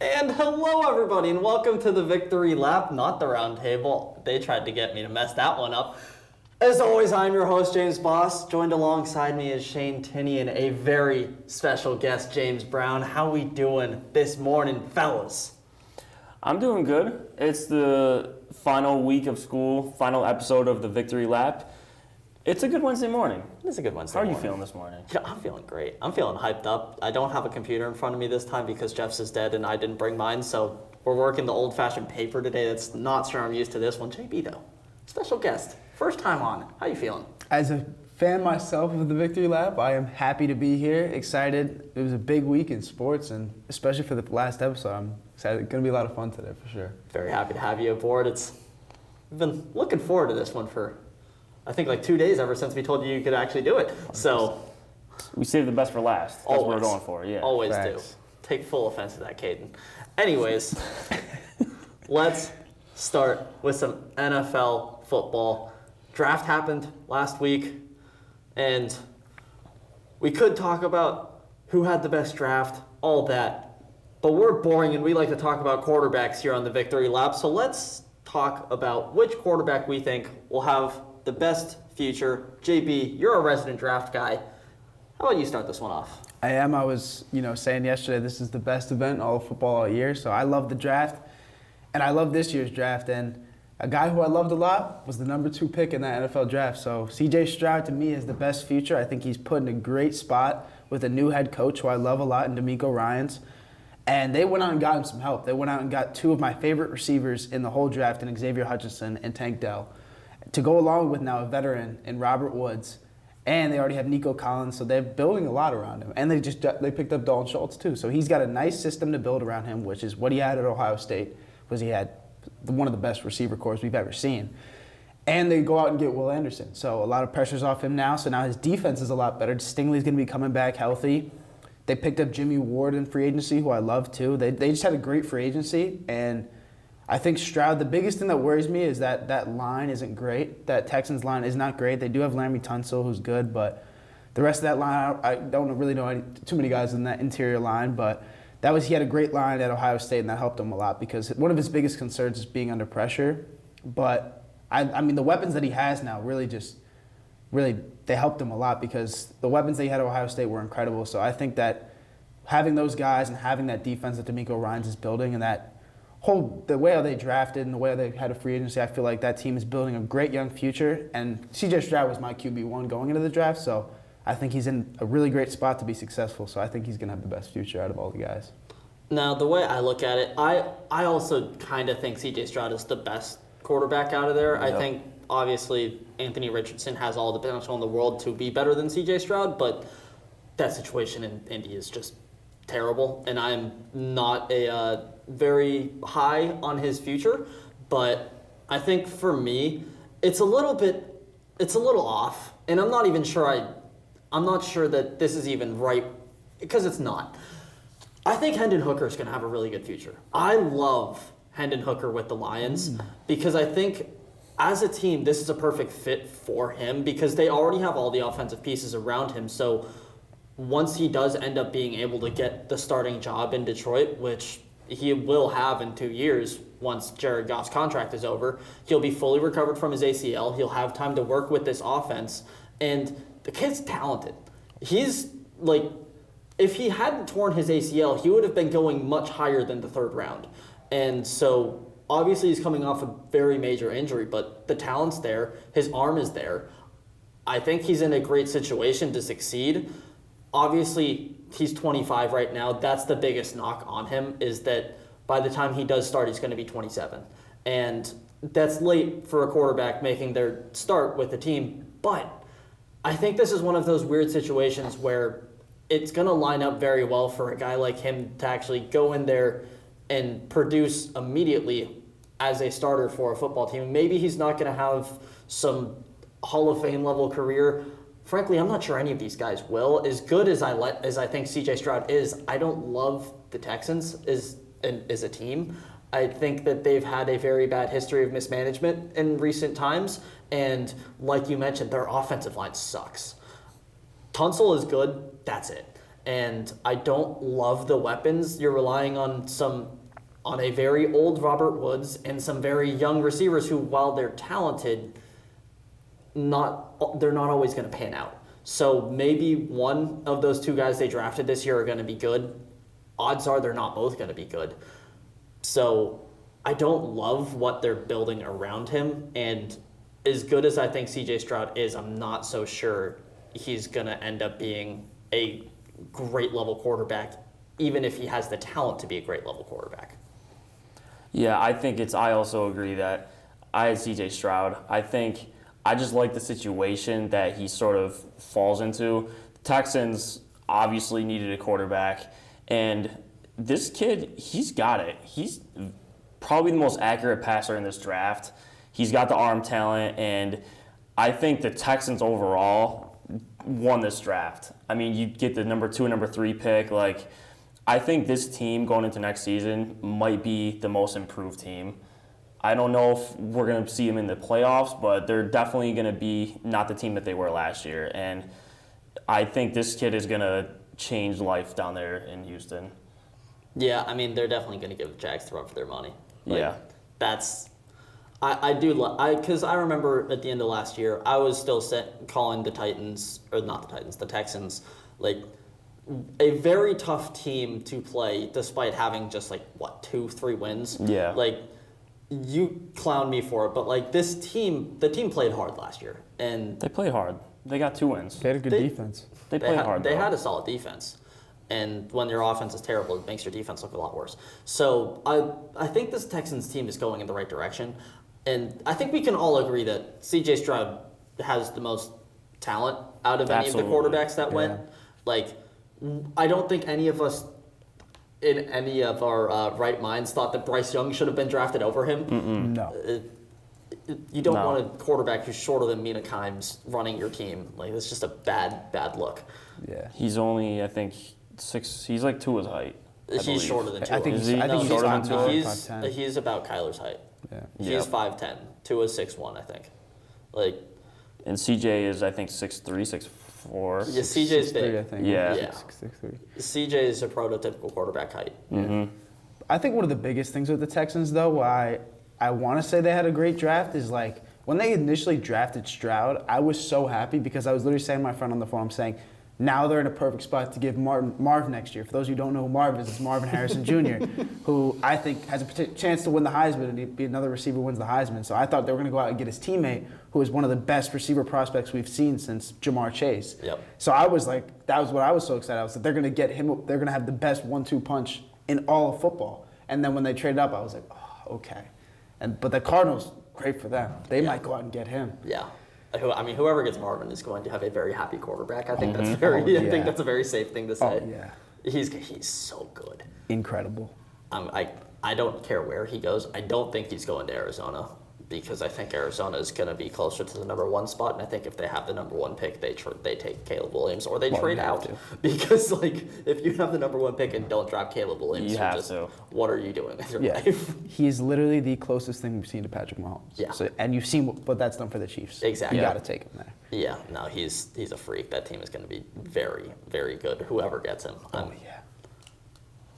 And hello, everybody, and welcome to the Victory Lap, not the round table. They tried to get me to mess that one up. As always, I'm your host, James Boss. Joined alongside me is Shane Tinney and a very special guest, James Brown. How we doing this morning, fellas? I'm doing good. It's the final week of school, final episode of the Victory Lap. It's a good Wednesday morning. It's a good Wednesday How are morning. you feeling this morning? Yeah, I'm feeling great. I'm feeling hyped up. I don't have a computer in front of me this time because Jeff's is dead and I didn't bring mine, so we're working the old-fashioned paper today. That's not sure I'm used to this one. JB, though, special guest. First time on. How you feeling? As a fan myself of the Victory Lap, I am happy to be here, excited. It was a big week in sports, and especially for the last episode, I'm excited. It's going to be a lot of fun today, for sure. Very happy to have you aboard. I've been looking forward to this one for, I think, like 2 days ever since we told you could actually do it. So We saved the best for last. That's what we're going for, yeah. Always Facts. do. Take full offense to that, Caden. Anyways, let's start with some NFL football. Draft happened last week, and we could talk about who had the best draft, all that, but we're boring and we like to talk about quarterbacks here on the Victory Lap, so let's talk about which quarterback we think will have the best future. JB, you're a resident draft guy. How about you start this one off? I am. I was, saying yesterday this is the best event in all of football all year, so I love the draft, and I love this year's draft, and a guy who I loved a lot was the number 2 pick in that NFL draft. So C.J. Stroud, to me, is the best future. I think he's put in a great spot with a new head coach who I love a lot in D'Amico Ryans. And they went out and got him some help. They went out and got 2 of my favorite receivers in the whole draft in Xavier Hutchinson and Tank Dell, to go along with now a veteran in Robert Woods. And they already have Nico Collins, so they're building a lot around him. And they picked up Dalton Schultz, too. So he's got a nice system to build around him, which is what he had at Ohio State, was he had one of the best receiver corps we've ever seen. And they go out and get Will Anderson. So a lot of pressure's off him now. So now his defense is a lot better. Stingley's going to be coming back healthy. They picked up Jimmy Ward in free agency, who I love too. They just had a great free agency. And I think Stroud, the biggest thing that worries me is that line isn't great. That Texans line is not great. They do have Laramie Tunsil, who's good, but the rest of that line, I don't really know too many guys in that interior line, but he had a great line at Ohio State, and that helped him a lot because one of his biggest concerns is being under pressure. But, I mean, the weapons that he has now really they helped him a lot because the weapons that he had at Ohio State were incredible. So I think that having those guys and having that defense that D'Amico Ryans is building and the way how they drafted and the way they had a free agency, I feel like that team is building a great young future. And C.J. Stroud was my QB1 going into the draft, so I think he's in a really great spot to be successful, so I think he's going to have the best future out of all the guys. Now, the way I look at it, I also kind of think C.J. Stroud is the best quarterback out of there. Yep. I think, obviously, Anthony Richardson has all the potential in the world to be better than C.J. Stroud, but that situation in Indy is just terrible, and I'm not very high on his future, but I think for me, it's a little off, and I'm not sure that this is even right, because it's not. I think Hendon Hooker is going to have a really good future. I love Hendon Hooker with the Lions because I think as a team, this is a perfect fit for him because they already have all the offensive pieces around him. So once he does end up being able to get the starting job in Detroit, which he will have in 2 years once Jared Goff's contract is over, he'll be fully recovered from his ACL. He'll have time to work with this offense, and the kid's talented. He's like, if he hadn't torn his ACL, he would have been going much higher than the 3rd round. And so obviously he's coming off a very major injury, but the talent's there. His arm is there. I think he's in a great situation to succeed. Obviously, he's 25 right now. That's the biggest knock on him, is that by the time he does start, he's going to be 27. And that's late for a quarterback making their start with the team. But I think this is one of those weird situations where it's going to line up very well for a guy like him to actually go in there and produce immediately as a starter for a football team. Maybe he's not going to have some Hall of Fame level career. Frankly, I'm not sure any of these guys will. As good as I think C.J. Stroud is, I don't love the Texans as a team. I think that they've had a very bad history of mismanagement in recent times, and like you mentioned, their offensive line sucks. Tunsil is good, that's it. and I don't love the weapons. You're relying on a very old Robert Woods and some very young receivers who, while they're talented, they're not always going to pan out. So maybe one of those two guys they drafted this year are going to be good. Odds are they're not both going to be good. So I don't love what they're building around him, and as good as I think CJ Stroud is, I'm not so sure he's going to end up being a great level quarterback, even if he has the talent to be a great level quarterback. Yeah, I also agree that I had CJ Stroud. I think I just like the situation that he sort of falls into. The Texans obviously needed a quarterback, and this kid, he's got it. He's probably the most accurate passer in this draft. He's got the arm talent, and I think the Texans overall won this draft. I mean, you get the number 2 and number 3 pick. Like, I think this team going into next season might be the most improved team. I don't know if we're going to see them in the playoffs, but they're definitely going to be not the team that they were last year. And I think this kid is going to change life down there in Houston. Yeah, I mean, they're definitely going to give the Jags the run for their money. Like, yeah. That's... because I remember at the end of last year, I was still calling the Texans, like, a very tough team to play despite having just, 2-3 wins. Yeah. Like, you clown me for it, but, the team played hard last year. And They played hard. They got 2 wins. They had a good defense. They played hard, They though. had a solid defense. And when your offense is terrible, it makes your defense look a lot worse. So I think this Texans team is going in the right direction. And I think we can all agree that C.J. Stroud has the most talent out of any Absolutely. of the quarterbacks that went. I don't think any of us in any of our right minds thought that Bryce Young should have been drafted over him. No. You don't No. want a quarterback who's shorter than Mina Kimes running your team. It's just a bad look. Yeah. He's only, I think, 6. He's like 2 his height. I He's believe. shorter than Tua. I think Is he's, he? I think No, he's shorter than 5'9", Tua? He's 5'10". he's about Kyler's height. Yeah. He's Yep. 5'10". Tua is 6'1", I think. And CJ is, I think, 6'3", 6'4". Yeah, CJ's 6'3", big. I think. Yeah. Yeah. 6'3". CJ is a prototypical quarterback height. Mm-hmm. I think one of the biggest things with the Texans, though, why I want to say they had a great draft is when they initially drafted Stroud, I was so happy because I was literally saying to my friend on the phone, I'm saying, now they're in a perfect spot to give Marv next year. For those of you who don't know who Marv is, it's Marvin Harrison Jr., who I think has a chance to win the Heisman and he'd be another receiver who wins the Heisman. So I thought they were going to go out and get his teammate, who is one of the best receiver prospects we've seen since Jamar Chase. Yep. So I was like, that was what I was so excited. I was like, they're going to get him, they're going to have the best 1-2 punch in all of football. And then when they traded up, I was like, oh, okay. But the Cardinals, great for them. They might go out and get him. Yeah. I mean, whoever gets Marvin is going to have a very happy quarterback. I think that's Oh, very. I yeah. think that's a very safe thing to say. Oh, yeah. He's so good. Incredible. I don't care where he goes. I don't think he's going to Arizona because I think Arizona is going to be closer to the number 1 spot, and I think if they have the number 1 pick, they take Caleb Williams or they trade you have out to. because if you have the number 1 pick and don't draft Caleb Williams, You you're have just, to. what are you doing with your Yeah. life? He is literally the closest thing we've seen to Patrick Mahomes. Yeah. So, and you've seen what that's done for the Chiefs. Exactly. You Yeah. got to take him there. Yeah, no, he's a freak. That team is going to be very, very good. Whoever gets him, I'm Yeah.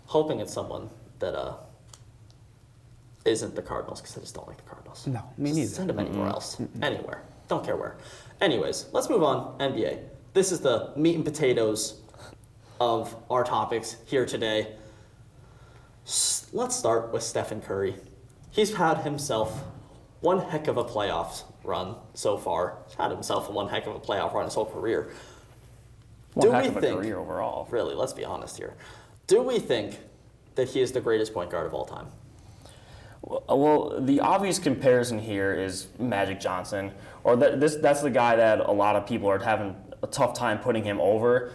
hoping it's someone that isn't the Cardinals because I just don't like the Cardinals. No, me Just neither. Send him anywhere else, anywhere. Don't care where. Anyways, let's move on. NBA. This is the meat and potatoes of our topics here today. Let's start with Stephen Curry. He's had himself one heck of a playoffs run so far. He's had himself one heck of a playoff run his whole career. One Do heck we of a think- career overall. Really, let's be honest here. Do we think that he is the greatest point guard of all time? Well, the obvious comparison here is Magic Johnson, or that's the guy that a lot of people are having a tough time putting him over.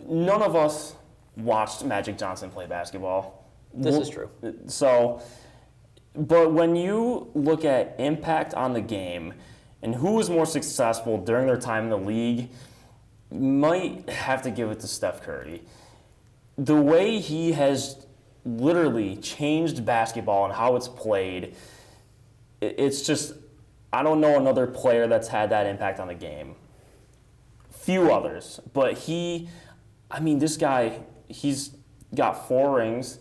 None of us watched Magic Johnson play basketball. This is true. So, but when you look at impact on the game and who was more successful during their time in the league, you might have to give it to Steph Curry. The way he has literally changed basketball and how it's played, it's just, I don't know another player that's had that impact on the game. Few others, but I mean, this guy, he's got 4 rings,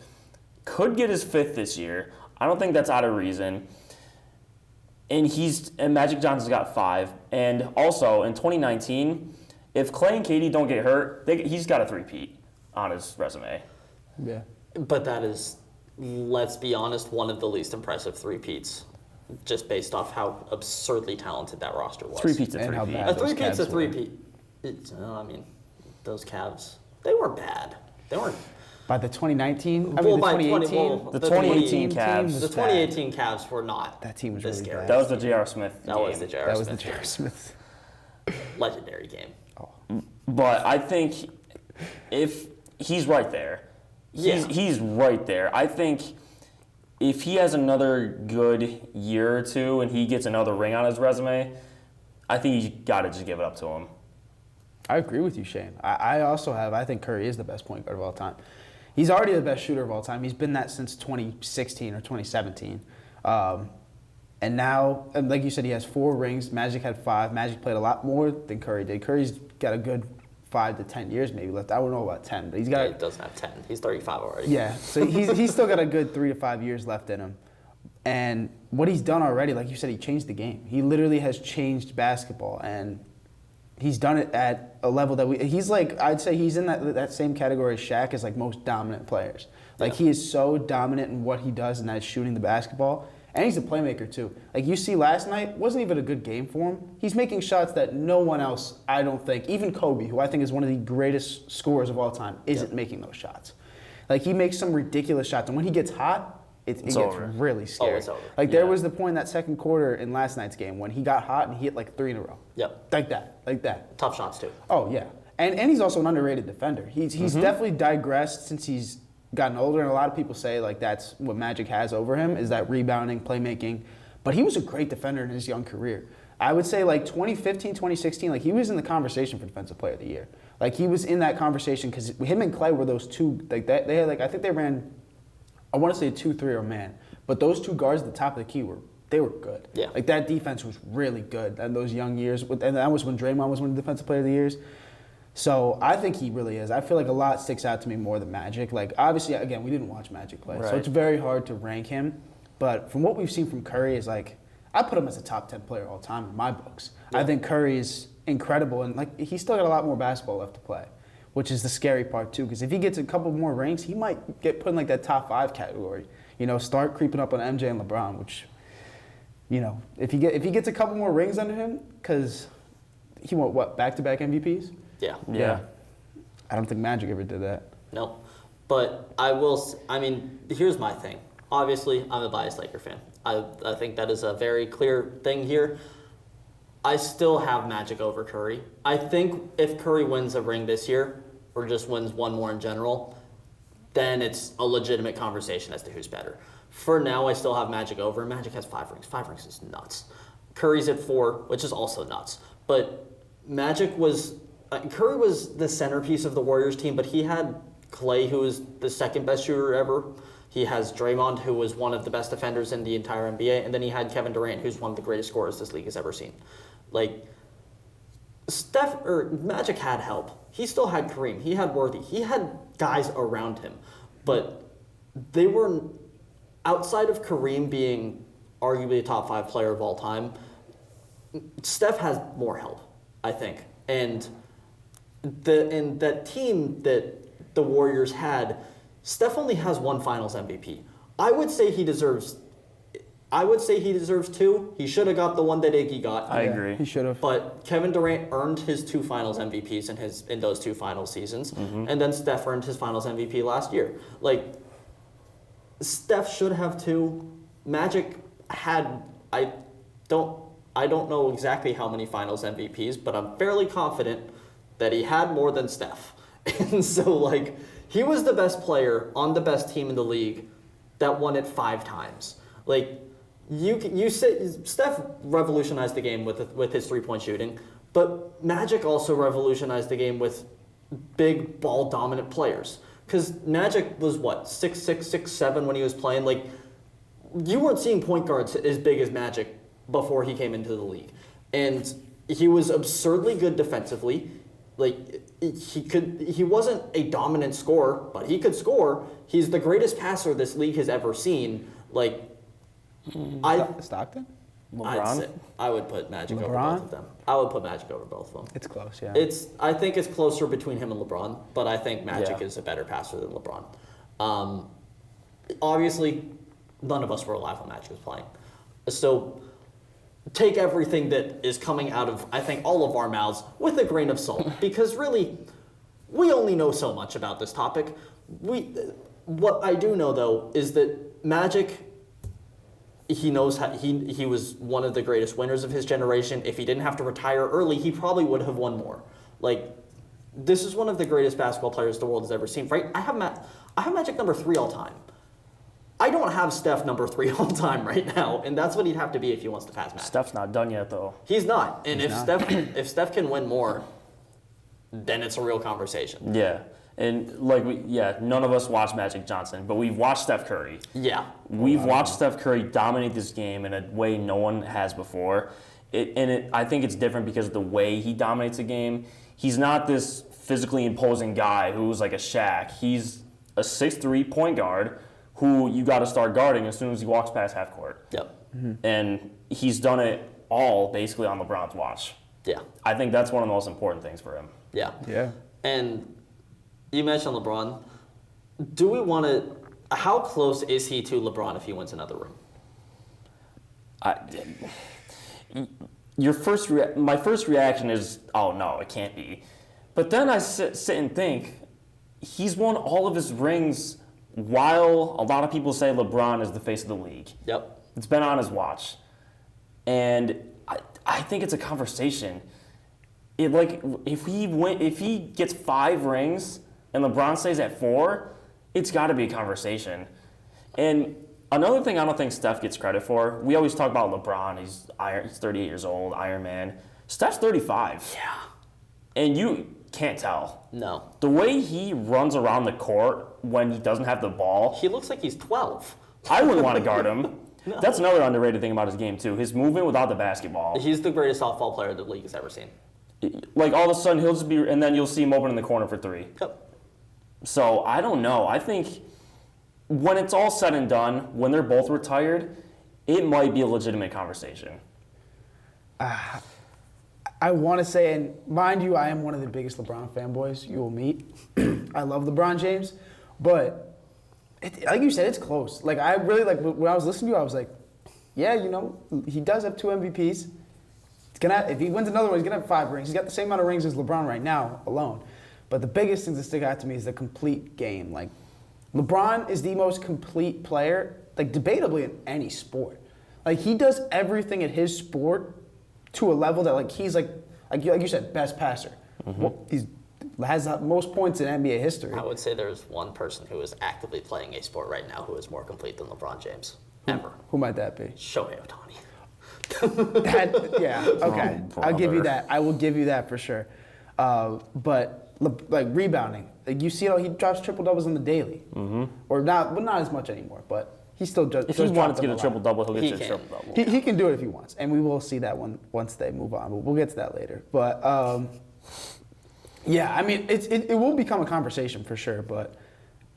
could get his 5th this year. I don't think that's out of reason. And Magic Johnson's got 5. And also, in 2019, if Clay and Katie don't get hurt, he's got a 3-peat on his resume. Yeah. But that is, let's be honest, one of the least impressive 3-peats, just based off how absurdly talented that roster was. 3-peat's a And how 3-peat. bad A those 3-peat's a Cavs were. 3-peat. I mean, those Cavs, they weren't bad. They weren't. By the 2019, Well, the by 2018, The 2018 team Cavs. was The bad. 2018 Cavs were not. That team was this really scary. bad. That was the J.R. Smith That game. was the J.R. That was the Smith J.R. Smith. legendary game. But I think if he's right there, he's right there. I think if he has another good year or two and he gets another ring on his resume, I think you got to just give it up to him. I agree with you, Shane. I think Curry is the best point guard of all time. He's already the best shooter of all time. He's been that since 2016 or 2017. And now, and like you said, he has 4 rings. Magic had 5. Magic played a lot more than Curry did. Curry's got a good 5 to 10 years maybe left. I don't know about 10, but he's got. He doesn't have 10. He's 35 already. Yeah, so he's still got a good 3 to 5 years left in him. And what he's done already, like you said, he changed the game. He literally has changed basketball, and he's done it at a level that he's like, I'd say he's in that same category as Shaq as like most dominant players. Like he is so dominant in what he does, and that's shooting the basketball. And he's a playmaker too. Like you see last night, wasn't even a good game for him. He's making shots that no one else, I don't think, even Kobe, who I think is one of the greatest scorers of all time, isn't making those shots. Like he makes some ridiculous shots, and when he gets hot, it gets over. really scary. it's over. Like there was the point in that second quarter in last night's game when he got hot and he hit like 3 in a row. Yep. Like that. Tough shots too. Oh yeah, and he's also an underrated defender. He's definitely digressed since he's gotten older, and a lot of people say like that's what Magic has over him is that rebounding, playmaking. But he was a great defender in his young career. I would say like 2015, 2016, like he was in the conversation for Defensive Player of the Year. Like he was in that conversation because him and Clay were those two. Like they had like I think they ran, I want to say a 2-3 man, but those 2 guards at the top of the key were good. Yeah. Like that defense was really good in those young years, and that was when Draymond was winning Defensive Player of the Years. So I think he really is. I feel like a lot sticks out to me more than Magic. Like obviously, again, we didn't watch Magic play, so Right. it's very hard to rank him. But from what we've seen from Curry, is like I put him as a top 10 player all time in my books. Yeah. I think Curry is incredible, and like he's still got a lot more basketball left to play, which is the scary part too. Because if he gets a couple more rings, he might get put in like that top 5 category. You know, start creeping up on MJ and LeBron, which, you know, if he gets a couple more rings under him, because he won back-to-back MVPs. Yeah. I don't think Magic ever did that. No. But I mean, here's my thing. Obviously, I'm a biased Laker fan. I think that is a very clear thing here. I still have Magic over Curry. I think if Curry wins a ring this year, or just wins one more in general, then it's a legitimate conversation as to who's better. For now, I still have Magic over. Magic has 5 rings. 5 rings is nuts. Curry's at 4, which is also nuts. But Curry was the centerpiece of the Warriors team, but he had Clay, who was the second best shooter ever. He has Draymond, who was one of the best defenders in the entire NBA, and then he had Kevin Durant, who's one of the greatest scorers this league has ever seen. Like Magic had help. He still had Kareem. He had Worthy. He had guys around him, but they were outside of Kareem being arguably a top 5 player of all time. Steph has more help, I think, and that team that the Warriors had, Steph only has 1 Finals MVP. I would say he deserves 2. He should have got the one that Iggy got. I agree. He should have. But Kevin Durant earned his 2 Finals MVPs in those 2 Finals seasons, and then Steph earned his Finals MVP last year. Like Steph should have 2. Magic had I don't know exactly how many Finals MVPs, but I'm fairly confident that he had more than Steph. And so like he was the best player on the best team in the league that won it 5 times. Like you say Steph revolutionized the game with his 3-point shooting, but Magic also revolutionized the game with big ball dominant players. Because Magic was 6'6", 6'7" when he was playing. Like you weren't seeing point guards as big as Magic before he came into the league, and he was absurdly good defensively. Like he wasn't a dominant scorer, but he could score. He's the greatest passer this league has ever seen. Like, Stockton? LeBron? I would put Magic over LeBron? both of them. I would put Magic over both of them. It's close, yeah. I think it's closer between him and LeBron, but I think Magic Yeah. is a better passer than LeBron. Obviously, none of us were alive when Magic was playing. So take everything that is coming out of, I think, all of our mouths with a grain of salt, because really, we only know so much about this topic. What I do know, though, is that Magic, he knows how, he was one of the greatest winners of his generation. If he didn't have to retire early, he probably would have won more. Like, this is one of the greatest basketball players the world has ever seen, right? I have Magic number 3 all time. I don't have Steph number 3 all time right now, and that's what he'd have to be if he wants to pass Magic. Steph's not done yet, though. He's not, and He's if not. Steph can win more, then it's a real conversation. Yeah. And, none of us watched Magic Johnson, but we've watched Steph Curry. Yeah. We've watched Steph Curry dominate this game in a way no one has before. I think it's different because of the way he dominates a game. He's not this physically imposing guy who's like a Shaq. He's a 6'3" point guard who you got to start guarding as soon as he walks past half court. Yep. And he's done it all basically on LeBron's watch. Yeah. I think that's one of the most important things for him. Yeah. Yeah. And you mentioned LeBron. Do we want to? How close is he to LeBron if he wins another ring? My first reaction is, oh no, it can't be. But then I sit and think, he's won all of his rings while a lot of people say LeBron is the face of the league. Yep. It's been on his watch. And I think it's a conversation. If he gets 5 rings and LeBron stays at 4, it's got to be a conversation. And another thing I don't think Steph gets credit for, we always talk about LeBron, he's 38 years old, Iron Man. Steph's 35. Yeah. And you can't tell. No. The way he runs around the court when he doesn't have the ball, He looks like he's 12. I wouldn't want to guard him. No. That's another underrated thing about his game, too. His movement without the basketball. He's the greatest softball player the league has ever seen. Like, all of a sudden, he'll just be, and then you'll see him open in the corner for 3. Yep. So, I don't know. I think when it's all said and done, when they're both retired, it might be a legitimate conversation. I want to say, and mind you, I am one of the biggest LeBron fanboys you will meet. I love LeBron James, but like you said, it's close. Like, I really, when I was listening to you, I was like, yeah, he does have 2 MVPs. If he wins another one, he's going to have 5 rings. He's got the same amount of rings as LeBron right now alone. But the biggest thing that stick out to me is the complete game. Like, LeBron is the most complete player, like, debatably in any sport. Like, he does everything at his sport to a level that, like, he's like you said, best passer. He has the most points in NBA history. I would say there's one person who is actively playing a sport right now who is more complete than LeBron James. Ever. Who might that be? Shohei Ohtani. Yeah, okay. I'll give you that. I will give you that for sure. But like rebounding, like you see how he drops triple doubles on the daily, or not as much anymore. But he still just. If he wanted to get a triple-double, he'll He get a can. triple-double. He can do it if he wants, and we will see that once they move on. But we'll get to that later. But yeah, I mean, it will become a conversation for sure. But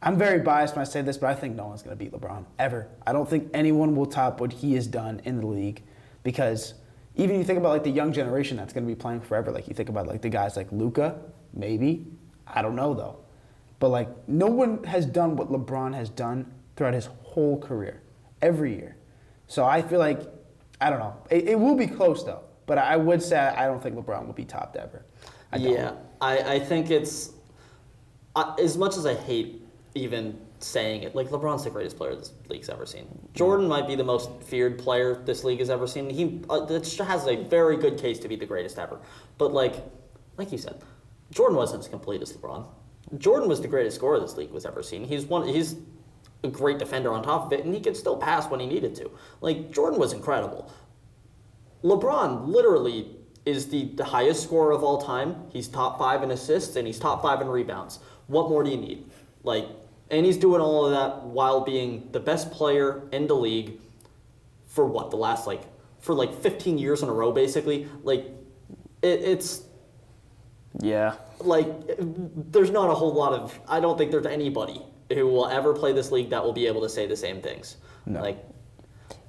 I'm very biased when I say this, but I think no one's going to beat LeBron ever. I don't think anyone will top what he has done in the league, because even you think about like the young generation that's going to be playing forever. Like you think about like the guys like Luka, maybe. I don't know though. But like no one has done what LeBron has done throughout his whole career, every year. So I feel like, I don't know. It will be close though. But I would say I don't think LeBron will be topped ever. I don't. Yeah, I think it's, as much as I hate even saying it, like LeBron's the greatest player this league's ever seen. Jordan might be the most feared player this league has ever seen. He has a very good case to be the greatest ever. But like you said, Jordan wasn't as complete as LeBron. Jordan was the greatest scorer this league was ever seen. He's a great defender on top of it, and he could still pass when he needed to. Like, Jordan was incredible. LeBron literally is the highest scorer of all time. He's top 5 in assists, and he's top 5 in rebounds. What more do you need? Like, and he's doing all of that while being the best player in the league for what, the last, for 15 years in a row, basically. Like, it's Yeah. Like, there's not a whole lot of. I don't think there's anybody who will ever play this league that will be able to say the same things. No. Like,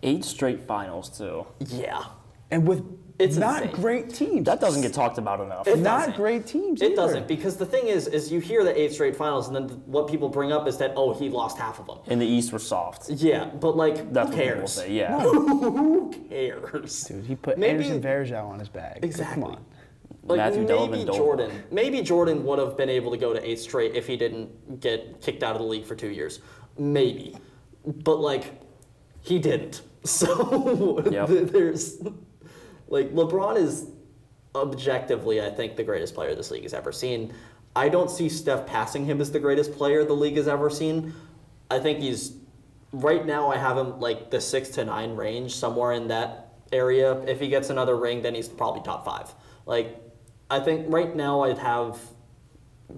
8 straight finals, too. yeah. And with It's not insane. great teams. That doesn't get talked about enough. It not doesn't. great teams. It either. doesn't, because the thing is you hear the 8 straight finals, and then what people bring up is that, oh, he lost half of them. In the East, we're soft. Yeah, but like, That's who what people will cares? say, yeah. Who cares? Dude, he put Maybe- Anderson Varejao on his bag. Exactly. Come on. Like, Matthew maybe Dellavedova. Maybe Jordan would have been able to go to 8 straight if he didn't get kicked out of the league for 2 years. Maybe. But, like, he didn't. So, Yep. there's, like, LeBron is objectively, I think, the greatest player this league has ever seen. I don't see Steph passing him as the greatest player the league has ever seen. I think he's, right now I have him, like, the 6 to 9 range, somewhere in that area. If he gets another ring, then he's probably top 5. Like, I think right now I'd have,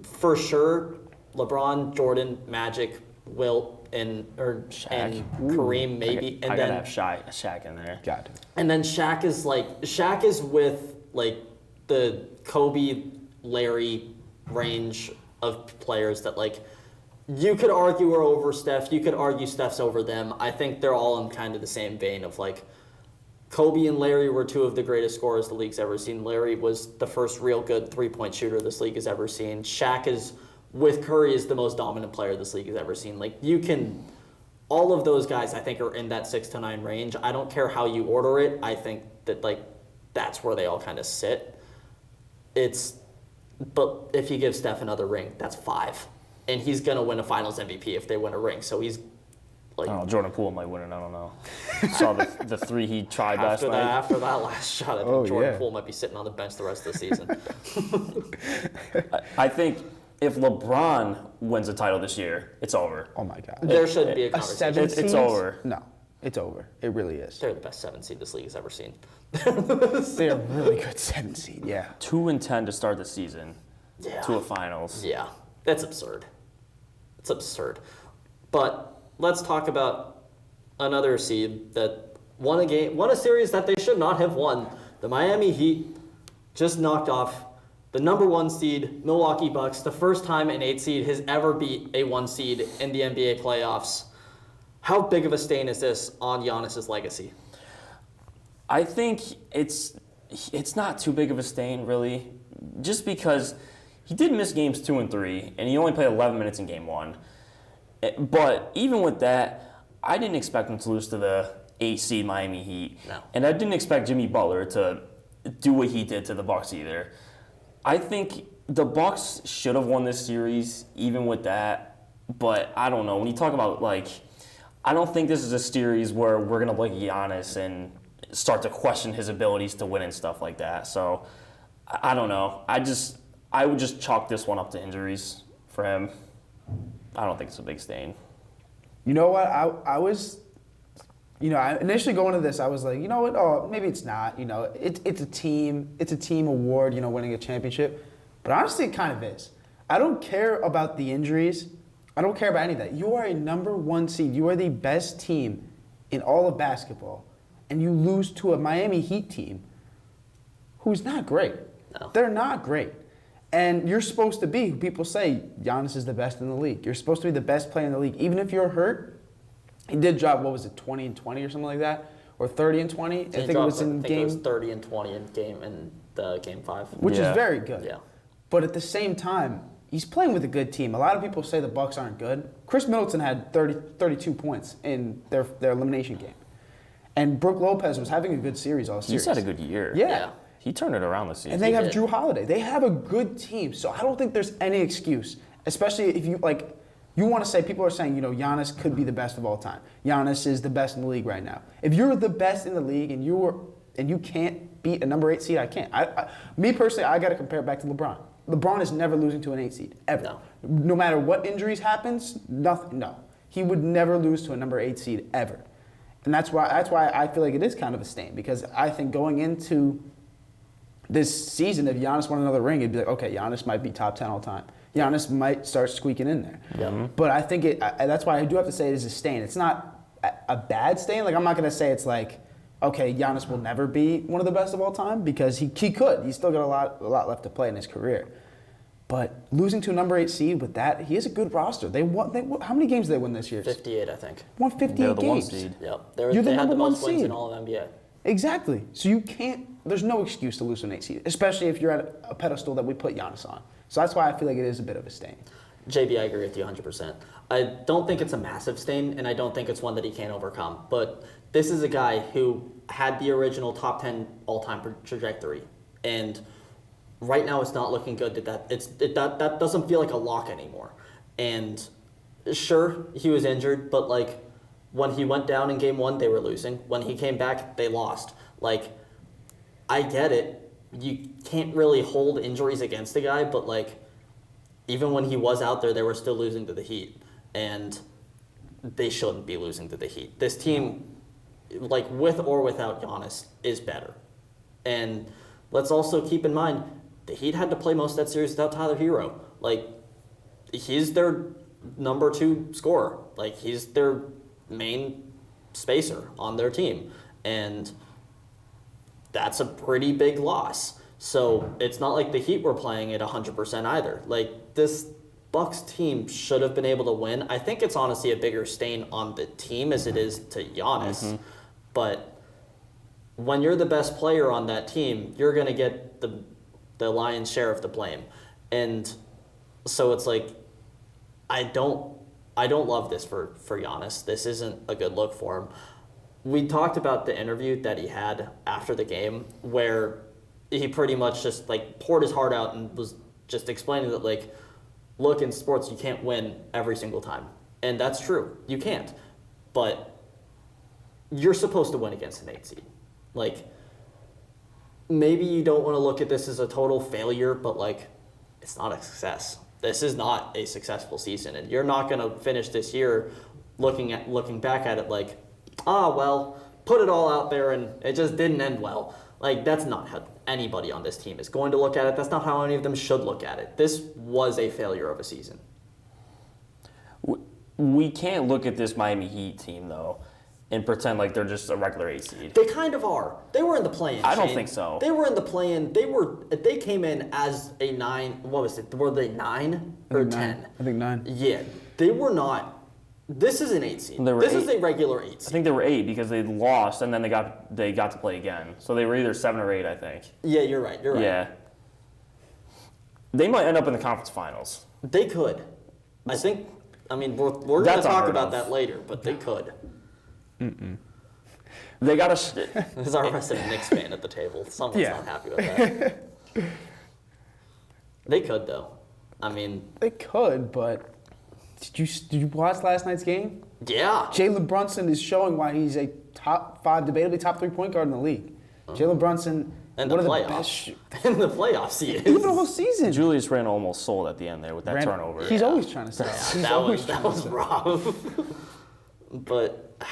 for sure, LeBron, Jordan, Magic, Wilt, and Kareem maybe, I gotta have Shaq in there. Got it. and then Shaq is with like the Kobe, Larry range of players that like you could argue are over Steph. You could argue Steph's over them. I think they're all in kind of the same vein of like Kobe and Larry were 2 of the greatest scorers the league's ever seen. Larry was the first real good 3-point shooter this league has ever seen. Shaq is, with Curry, is the most dominant player this league has ever seen. Like, you can, all of those guys I think are in that 6 to 9 range. I don't care how you order it. I think that like that's where they all kind of sit. But if you give Steph another ring, that's 5. And he's going to win a finals MVP if they win a ring. So he's like, I don't know, Jordan Poole might win it, I don't know. Saw the 3 he tried last night. after that last shot, I think Oh, Jordan yeah. Poole might be sitting on the bench the rest of the season. I think if LeBron wins a title this year, it's over. Oh my God. There shouldn't be a A conversation. 7 It's seeds? over. No, it's over. It really is. They're the best 7 seed this league has ever seen. They're a really good 7 seed. Yeah. 2-10 to start the season Yeah. to a finals. Yeah, that's absurd. It's absurd. But let's talk about another seed that won a series that they should not have won. The Miami Heat just knocked off the number 1 seed, Milwaukee Bucks, the first time an 8 seed has ever beat a 1 seed in the NBA playoffs. How big of a stain is this on Giannis's legacy? I think it's not too big of a stain, really, just because he did miss games 2 and 3, and he only played 11 minutes in game 1. But even with that, I didn't expect him to lose to the 8 seed Miami Heat. No. And I didn't expect Jimmy Butler to do what he did to the Bucks either. I think the Bucks should have won this series, even with that. But I don't know. When you talk about, like, I don't think this is a series where we're going to look at Giannis and start to question his abilities to win and stuff like that. So, I don't know. I would just chalk this one up to injuries for him. I don't think it's a big stain. You know what? I was, I initially going into this, I was like, you know what? Oh, maybe it's not. It's a team award. Winning a championship. But honestly, it kind of is. I don't care about the injuries. I don't care about any of that. You are a number 1 seed. You are the best team in all of basketball, and you lose to a Miami Heat team who's not great. No. They're not great. And you're supposed to be, people say, Giannis is the best in the league. You're supposed to be the best player in the league. Even if you're hurt, he did drop, 20 and 20 or something like that? Or 30 and 20? I think it was in game... it was 30 and 20 in game 5. Which Yeah. is very good. Yeah. But at the same time, he's playing with a good team. A lot of people say the Bucks aren't good. Chris Middleton had 32 points in their elimination game. And Brook Lopez was having a good series all series. He's had a good year. Yeah. He turned it around this season. And they have did. Drew Holiday. They have a good team. So I don't think there's any excuse, especially if you want to say, people are saying, Giannis could be the best of all time. Giannis is the best in the league right now. If you're the best in the league and you can't beat a number 8 seed, I can't. Me personally, I got to compare it back to LeBron. LeBron is never losing to an 8 seed, ever. No. No matter what injuries happens, nothing. No. He would never lose to a number 8 seed, ever. And that's why I feel like it is kind of a stain, because I think going into this season, if Giannis won another ring, it'd be like, okay, Giannis might be top 10 all time. Giannis might start squeaking in there. Yeah. But I think that's why I do have to say it is a stain. It's not a bad stain. Like, I'm not going to say it's like, okay, Giannis will never be one of the best of all time because he could. He's still got a lot left to play in his career. But losing to a number 8 seed with that, he has a good roster. How many games did they win this year? 58, I think. Won 58 They're the games. 1 seed. Yep. You're They the had number the one most wins seed. in all of NBA. Exactly. So you can't. There's no excuse to lose to an 8 seed, especially if you're at a pedestal that we put Giannis on. So that's why I feel like it is a bit of a stain. JB, I agree with you 100%. I don't think it's a massive stain, and I don't think it's one that he can't overcome. But this is a guy who had the original top 10 all-time trajectory, and right now it's not looking good. That doesn't feel like a lock anymore. And sure, he was injured, but like when he went down in game 1, they were losing. When he came back, they lost. Like, I get it. You can't really hold injuries against the guy, but like, even when he was out there, they were still losing to the Heat. And they shouldn't be losing to the Heat. This team, like with or without Giannis, is better. And let's also keep in mind, the Heat had to play most of that series without Tyler Hero. Like, he's their number 2 scorer. Like, he's their main spacer on their team. And that's a pretty big loss. So it's not like the Heat were playing at 100% either. Like, this Bucks team should have been able to win. I think it's honestly a bigger stain on the team as it is to Giannis. Mm-hmm. But when you're the best player on that team, you're going to get the lion's share of the blame. And so it's like, I don't love this for Giannis. This isn't a good look for him. We talked about the interview that he had after the game where he pretty much just like poured his heart out and was just explaining that, like, look, in sports you can't win every single time. And that's true. You can't. But you're supposed to win against an 8 seed. Like, maybe you don't want to look at this as a total failure, but like, it's not a success. This is not a successful season, and you're not going to finish this year looking back at it like, well, put it all out there and it just didn't end well. Like, that's not how anybody on this team is going to look at it. That's not how any of them should look at it. This was a failure of a season. We can't look at this Miami Heat team, though, and pretend like they're just a regular 8 seed. They kind of are. They were in the play-in. I don't think so. They were in the play-in. They came in as a 9. What was it? Were they 9 or 10? I think 9. Yeah. They were not. This is an 8 seed. This is a regular 8 seed. I think they were 8 because they lost and then they got to play again. So they were either 7 or 8, I think. Yeah, you're right. You're right. Yeah. They might end up in the conference finals. They could. I think. I mean, we're going to talk about that later, but they could. They got to. There's our resident Knicks fan at the table. Someone's not happy with that. They could, though. I mean, they could, but did you watch last night's game? Yeah. Jalen Brunson is showing why he's a top 5, debatably top 3 point guard in the league. Jalen Brunson. In the playoffs. In the playoffs, he is. Even the whole season. Julius Randle almost sold at the end there with that turnover. He's always trying to sell. That was rough. But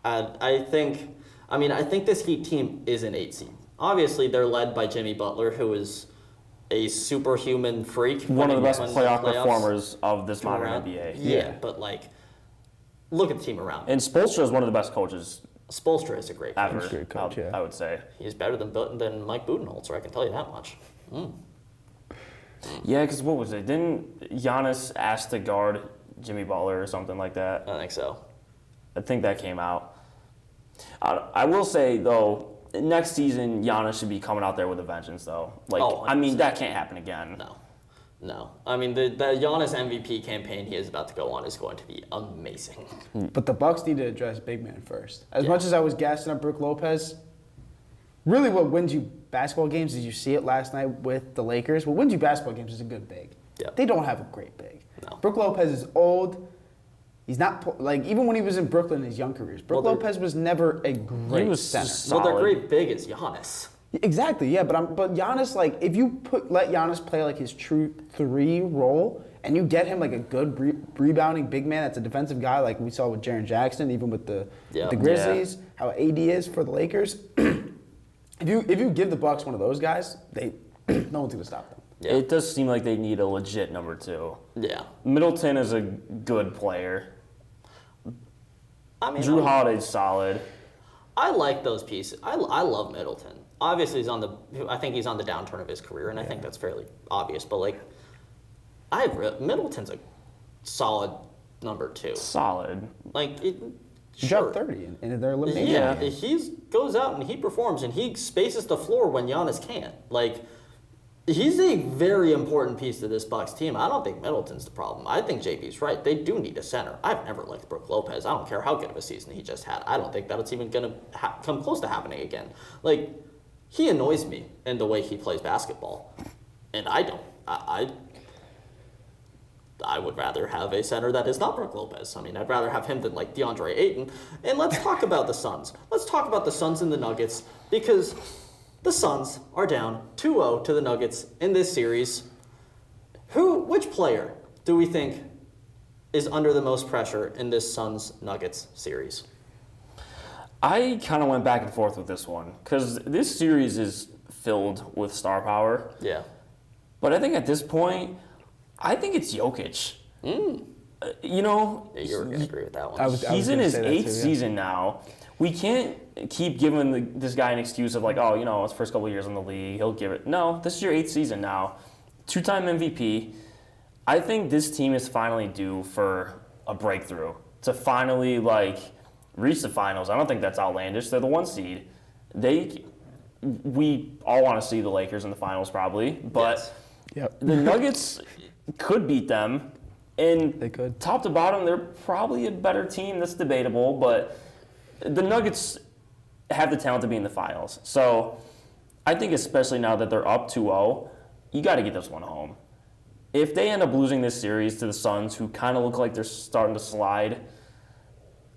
I think this Heat team is an 8 seed. Obviously, they're led by Jimmy Butler, who is a superhuman freak. One of the best playoff performers of this modern NBA. Yeah, but like, look at the team around. And Spoelstra is one of the best coaches Spoelstra is a great coach. ever. Great coach, yeah. I would say. He's better than Mike Budenholzer, I can tell you that much. Yeah, because what was it? Didn't Giannis ask to guard Jimmy Butler or something like that? I think so. I think that came out. I will say, though, next season, Giannis should be coming out there with a vengeance, though. Like, I mean, that can't happen again. No. I mean, the Giannis MVP campaign he is about to go on is going to be amazing. But the Bucks need to address big man first. As much as I was gassing up Brook Lopez, really what wins you basketball games is you see it last night with the Lakers. What wins you basketball games is a good big. Yeah. They don't have a great big. No. Brook Lopez is old. He's not, like, even when he was in Brooklyn in his young careers, Brook Lopez was never a great center. Well, their great big is Giannis. Exactly, yeah, but Giannis, like, if you let Giannis play like his true 3 role, and you get him like a good rebounding big man that's a defensive guy, like we saw with Jaren Jackson, even with the Grizzlies, how AD is for the Lakers. If you give the Bucks one of those guys, no one's gonna stop them. Yeah. It does seem like they need a legit number 2. Yeah. Middleton is a good player. I mean, Drew Holiday's solid. I like those pieces. I love Middleton. Obviously, I think he's on the downturn of his career, and I think that's fairly obvious. But like, Middleton's a solid number 2. Solid. Like, He sure. dropped 30 in their elimination. Yeah, game. he goes out and he performs, and he spaces the floor when Giannis can't. Like, he's a very important piece to this Bucks team. I don't think Middleton's the problem. I think JB's right. They do need a center. I've never liked Brook Lopez. I don't care how good of a season he just had. I don't think that it's even going to come close to happening again. Like, he annoys me in the way he plays basketball, and I don't. I would rather have a center that is not Brook Lopez. I mean, I'd rather have him than like DeAndre Ayton. And let's talk about the Suns. Let's talk about the Suns and the Nuggets, because the Suns are down 2-0 to the Nuggets in this series. Which player do we think is under the most pressure in this Suns-Nuggets series? I kind of went back and forth with this one because this series is filled with star power. Yeah. But I think at this point, I think it's Jokic. You know, Yeah, you're going to agree with that one. he's in gonna his say that 8th too, yeah. season now. We can't keep giving this guy an excuse of like, oh, you know, his first couple of years in the league, he'll give it. No, this is your 8th season now. 2-time MVP. I think this team is finally due for a breakthrough to finally like reach the finals. I don't think that's outlandish. They're the 1 seed. We all want to see the Lakers in the finals probably, but Yes. Yep. the Nuggets could beat them. And They could. top to bottom, they're probably a better team. That's debatable, but the Nuggets have the talent to be in the finals. So I think especially now that they're up 2-0, you got to get this one home. If they end up losing this series to the Suns, who kind of look like they're starting to slide,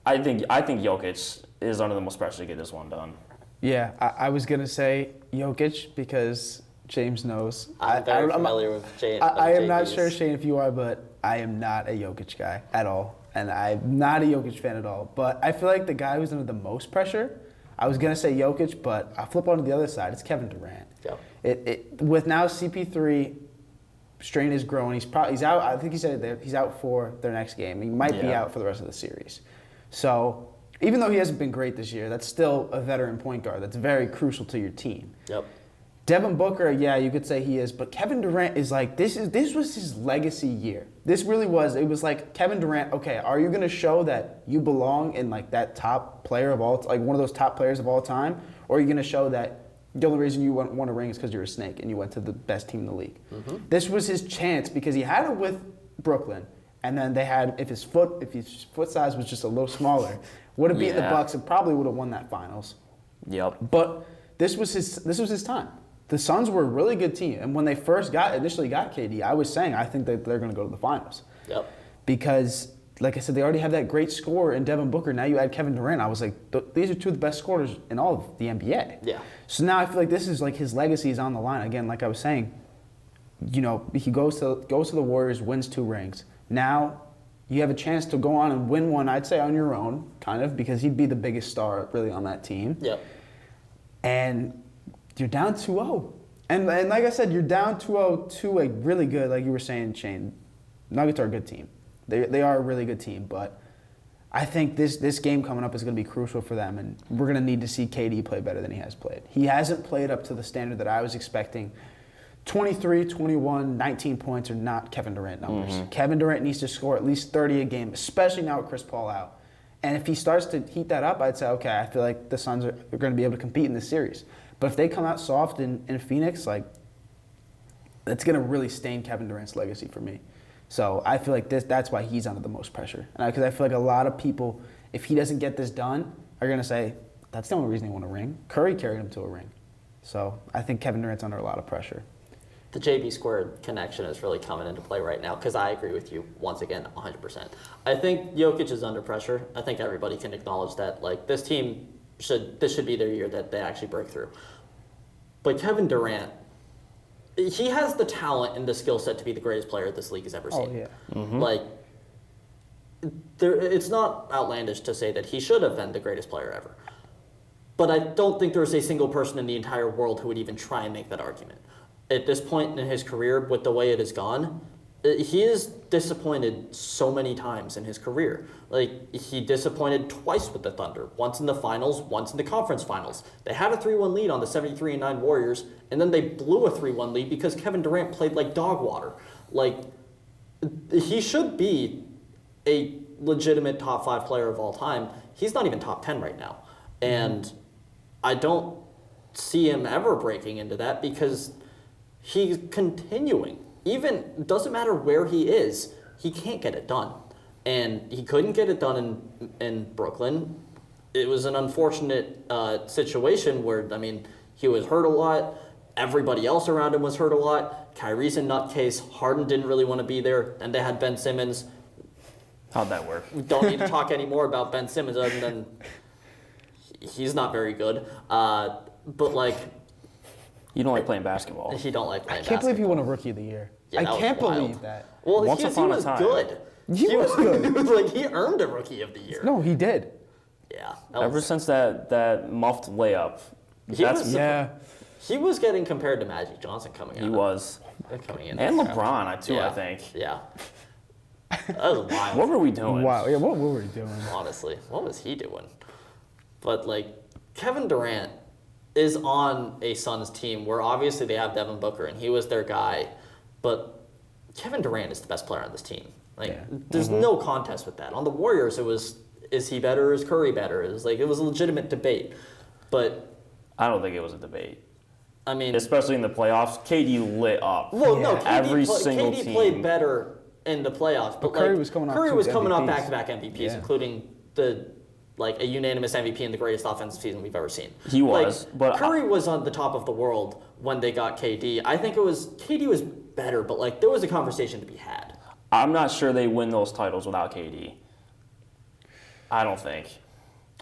I think Jokic is under the most pressure to get this one done. Yeah, I was going to say Jokic because James knows. I'm very familiar with Jay. I am not JB's. sure, Shane, if you are, but I am not a Jokic guy at all. And I'm not a Jokic fan at all. But I feel like the guy who's under the most pressure, I was going to say Jokic, but I flip onto the other side. It's Kevin Durant. Yep. With now CP3, strain is growing. He's out. I think he said that he's out for their next game. He might be Yeah. out for the rest of the series. So even though he hasn't been great this year, that's still a veteran point guard that's very crucial to your team. Yep. Devin Booker, yeah, you could say he is, but Kevin Durant is like, this was his legacy year. This really was. It was like, Kevin Durant, okay, are you going to show that you belong in like that top player of all, like one of those top players of all time? Or are you going to show that the only reason you won a ring is because you're a snake and you went to the best team in the league? Mm-hmm. This was his chance because he had it with Brooklyn, and then they had, if his foot size was just a little smaller, would have beaten the Yeah. Bucks and probably would have won that finals. Yep. But this was his time. The Suns were a really good team, and when they initially got KD, I was saying I think that they're going to go to the finals. Yep. Because, like I said, they already have that great scorer in Devin Booker. Now you add Kevin Durant. I was like, these are two of the best scorers in all of the NBA. Yeah. So now I feel like this is like his legacy is on the line again. Like I was saying, you know, he goes to the Warriors, wins 2 rings. Now you have a chance to go on and win one. I'd say on your own, kind of, because he'd be the biggest star really on that team. Yep. And you're down 2-0. And like I said, you're down 2-0 to a really good, like you were saying, Shane, Nuggets are a good team. They are a really good team, but I think this game coming up is going to be crucial for them, and we're going to need to see KD play better than he has played. He hasn't played up to the standard that I was expecting. 23, 21, 19 points are not Kevin Durant numbers. Mm-hmm. Kevin Durant needs to score at least 30 a game, especially now with Chris Paul out. And if he starts to heat that up, I'd say, okay, I feel like the Suns are going to be able to compete in this series. But if they come out soft in Phoenix, like, that's going to really stain Kevin Durant's legacy for me. So I feel like that's why he's under the most pressure. Because I feel like a lot of people, if he doesn't get this done, are going to say, that's the only reason he won a ring. Curry carried him to a ring. So I think Kevin Durant's under a lot of pressure. The JB squared connection is really coming into play right now because I agree with you once again 100%. I think Jokic is under pressure. I think everybody can acknowledge that. Like, this team should be their year that they actually break through. But Kevin Durant, he has the talent and the skill set to be the greatest player this league has ever seen. Oh, yeah. Mm-hmm. Like, it's not outlandish to say that he should have been the greatest player ever. But I don't think there's a single person in the entire world who would even try and make that argument. At this point in his career, with the way it has gone, he is disappointed so many times in his career. Like, he disappointed twice with the Thunder. Once in the finals, once in the conference finals. They had a 3-1 lead on the 73-9 Warriors, and then they blew a 3-1 lead because Kevin Durant played like dog water. Like, he should be a legitimate top 5 player of all time. He's not even top 10 right now. And I don't see him ever breaking into that because he's continuing. Even, doesn't matter where he is, he can't get it done. And he couldn't get it done in Brooklyn. It was an unfortunate situation where, I mean, he was hurt a lot. Everybody else around him was hurt a lot. Kyrie's a nutcase. Harden didn't really want to be there. And they had Ben Simmons. How'd that work? We don't need to talk anymore about Ben Simmons other than he's not very good. But, like, You don't like playing basketball. he don't like playing I can't believe he basketball. won a Rookie of the Year. Yeah, I that was can't wild. believe that. Well, Once he upon a was time. good. He was good. It was like he earned a Rookie of the Year. No, he did. Yeah. Ever since that muffed layup, He was- Yeah. He was getting compared to Magic Johnson coming out. he was. Coming in. And LeBron, too, yeah. I think. Yeah. That was wild. What were we doing? Wow. Yeah, what were we doing? Honestly, what was he doing? But, like, Kevin Durant is on a Suns team where obviously they have Devin Booker and he was their guy, but Kevin Durant is the best player on this team. Like, Yeah. there's no contest with that. On the Warriors, it was, is he better or is Curry better? It was like, it was a legitimate debate. But, I don't think it was a debate. I mean, Especially in the playoffs, KD lit up. well, no, Yeah. Every single KD team. played better in the playoffs, but Curry like, was coming off Curry two was coming off MVPs. back-to-back MVPs, Yeah. including a unanimous MVP and the greatest offensive season we've ever seen. He was, but Curry was on the top of the world when they got KD. I think KD was better, but like there was a conversation to be had. I'm not sure they win those titles without KD. I don't think.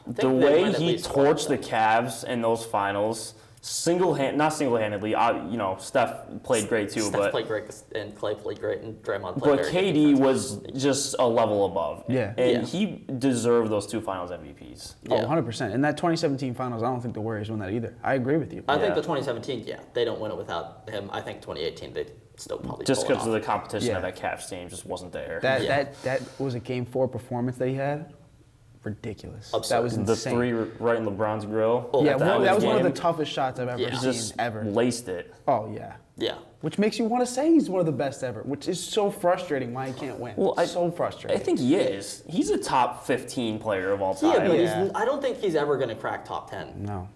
The they way win at he least one of torched the Cavs in those finals, not single-handedly. Steph played great too, Steph but played great and Clay played great and Draymond played but very good KD defense. was just a level above. Yeah. And Yeah. he deserved those 2 Finals MVPs. Oh, Yeah. 100%. In that 2017 Finals, I don't think the Warriors won that either. I agree with you. I think Yeah. the 2017, they don't win it without him. I think 2018 they still probably Just pull it because of off. the competition Yeah. of that Cavs team just wasn't there. Yeah. That was a Game 4 performance that he had. Ridiculous. Absurd. That was The insane. 3 right in LeBron's grill. Oh, Yeah, at the that end of was the one of the game. toughest shots I've ever Yeah. He seen just ever. laced it. Oh yeah. Yeah. Which makes you want to say he's one of the best ever, which is so frustrating why he can't win. Well, so I frustrating. think he is. He's a top 15 player of all time. Yeah, but Yeah. I don't think he's ever going to crack top 10. No.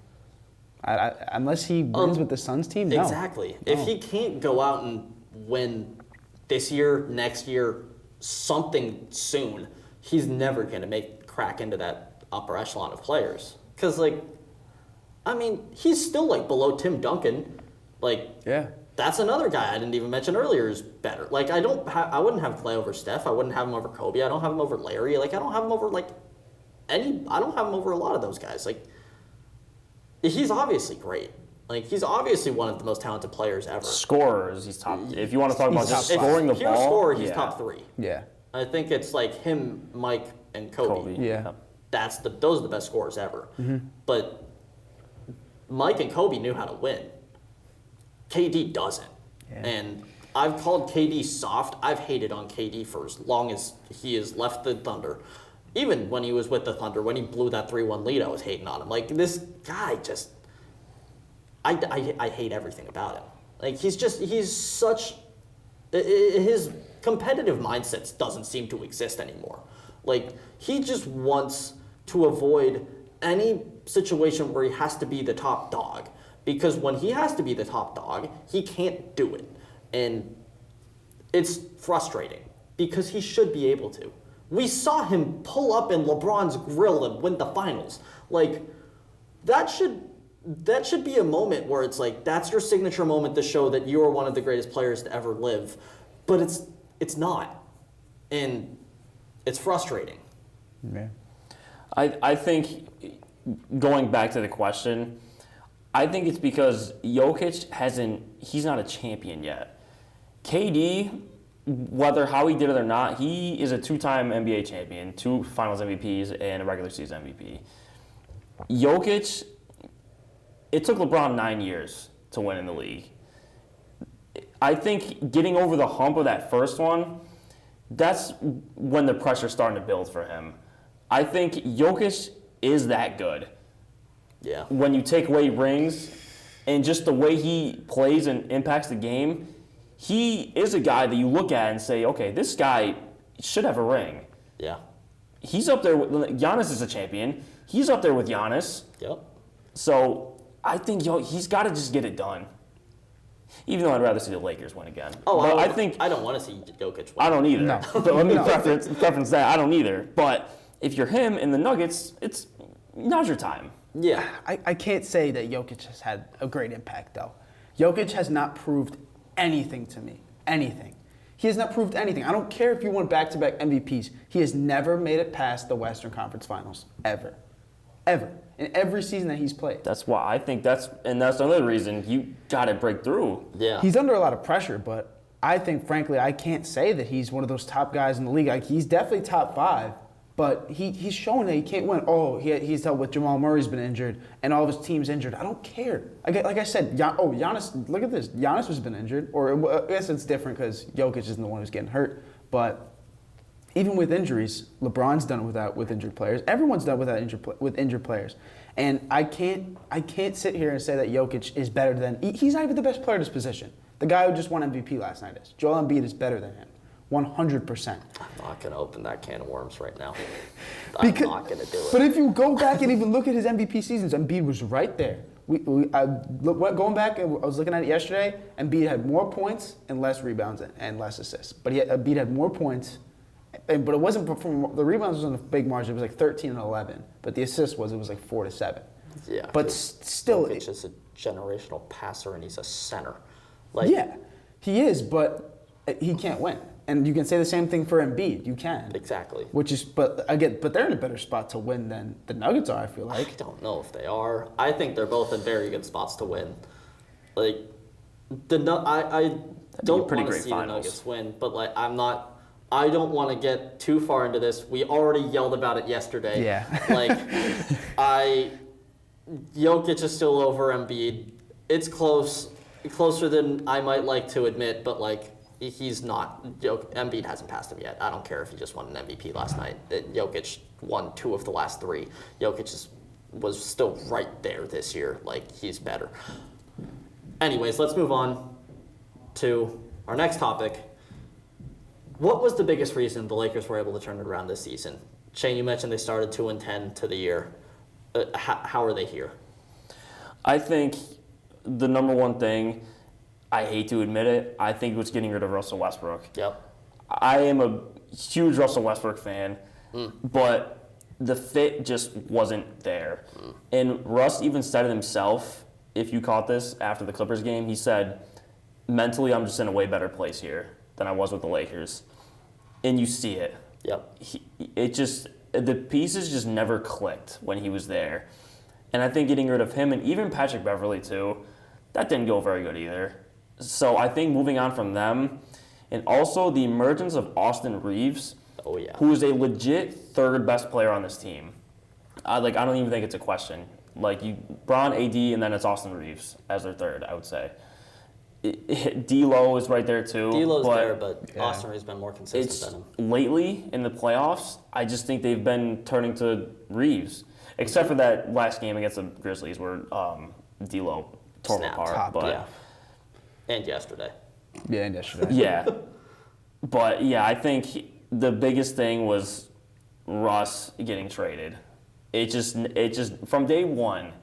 Unless he wins with the Suns team, no. Exactly. If he can't go out and win this year, next year, something soon, he's never going to crack into that upper echelon of players. Because, he's still, below Tim Duncan. Yeah. That's another guy I didn't even mention earlier is better. I wouldn't have Clay over Steph. I wouldn't have him over Kobe. I don't have him over Larry. I don't have him over, I don't have him over a lot of those guys. He's obviously great. He's obviously one of the most talented players ever. Scorers, he's top. If you want to talk about He's just top five. scoring the If you're a ball, scorer, he's yeah. top 3. Yeah. I think it's him, Mike, and Kobe. Yeah. Those are the best scorers ever. But Mike and Kobe knew how to win. KD doesn't. Yeah. And I've called KD soft. I've hated on KD for as long as he has left the Thunder. Even when he was with the Thunder, when he blew that 3-1 lead, I was hating on him. This guy just... I hate everything about him. He's such... His competitive mindset doesn't seem to exist anymore. He just wants to avoid any situation where he has to be the top dog. Because when he has to be the top dog, he can't do it. And it's frustrating because he should be able to. We saw him pull up in LeBron's grill and win the finals. That should be a moment where it's that's your signature moment to show that you are one of the greatest players to ever live. But it's not. And it's frustrating. Yeah. I think, going back to the question, I think it's because Jokic he's not a champion yet. KD, how he did it or not, he is a 2-time NBA champion, 2 Finals MVPs, and a regular season MVP. Jokic, it took LeBron 9 years to win in the league. I think getting over the hump of that first one, that's when the pressure's starting to build for him. I think Jokic is that good. Yeah. When you take away rings and just the way he plays and impacts the game, he is a guy that you look at and say, okay, this guy should have a ring. Yeah. He's up there with Giannis is a champion. He's up there with Giannis. Yep. So I think he's got to just get it done. Even though I'd rather see the Lakers win again. Oh, but I don't want to see Jokic win. I don't either. No. But let me No. preference that. I don't either. But if you're him in the Nuggets, it's now's your time. Yeah. I can't say that Jokic has had a great impact, though. Jokic has not proved anything to me. Anything. He has not proved anything. I don't care if you won back-to-back MVPs. He has never made it past the Western Conference Finals. Ever. Ever. In every season that he's played. That's why I think that's another reason you got to break through. Yeah. He's under a lot of pressure, but I think, frankly, I can't say that he's one of those top guys in the league. Like, he's definitely top 5, but he's showing that he can't win. Oh, he's dealt with Jamal Murray's been injured, and all of his team's injured. I don't care. Like I said, Giannis, look at this. Giannis has been injured, or I guess it's different because Jokic isn't the one who's getting hurt, but even with injuries, LeBron's done it with injured players. Everyone's done it with injured players. And I can't sit here and say that Jokic is better than... He's not even the best player at his position. The guy who just won MVP last night is. Joel Embiid is better than him. 100%. I'm not going to open that can of worms right now. Because, I'm not going to do it. But if you go back and even look at his MVP seasons, Embiid was right there. Going back, I was looking at it yesterday, Embiid had more points and less rebounds and less assists. But Embiid had more points... But it wasn't from the rebounds wasn't a big margin. It was like 13 and 11. But the assist was like 4 to 7. Yeah. But still, Jokic is a generational passer and he's a center. Like, yeah, he is. But he can't win. And you can say the same thing for Embiid. You can. Exactly. But they're in a better spot to win than the Nuggets are. I feel like. I don't know if they are. I think they're both in very good spots to win. Like I don't want to see the Nuggets win, but like I don't want to get too far into this. We already yelled about it yesterday. Yeah. Jokic is still over Embiid. It's closer than I might like to admit, but like he's not. Embiid hasn't passed him yet. I don't care if he just won an MVP last night. Jokic won 2 of the last 3. Jokic was still right there this year. Like, he's better. Anyways, let's move on to our next topic. What was the biggest reason the Lakers were able to turn it around this season? Shane, you mentioned they started 2-10 to the year. How are they here? I think the number one thing, I hate to admit it, I think it was getting rid of Russell Westbrook. Yep. I am a huge Russell Westbrook fan, but the fit just wasn't there. And Russ even said it himself, if you caught this after the Clippers game, he said, mentally I'm just in a way better place here than I was with the Lakers. And you see it. Yep. The pieces just never clicked when he was there. And I think getting rid of him and even Patrick Beverley too, that didn't go very good either. So I think moving on from them, and also the emergence of Austin Reeves, who is a legit third best player on this team. I don't even think it's a question. Bron, AD, and then it's Austin Reeves as their third, I would say. D'Lo is right there too. D'Lo's there, but yeah. Austin Reeves has been more consistent than him. Lately in the playoffs, I just think they've been turning to Reeves, except for that last game against the Grizzlies where D'Lo tore him apart. Yeah. And yesterday. Yeah, and yesterday. Yeah. But yeah, I think the biggest thing was Russ getting traded. It just from day one,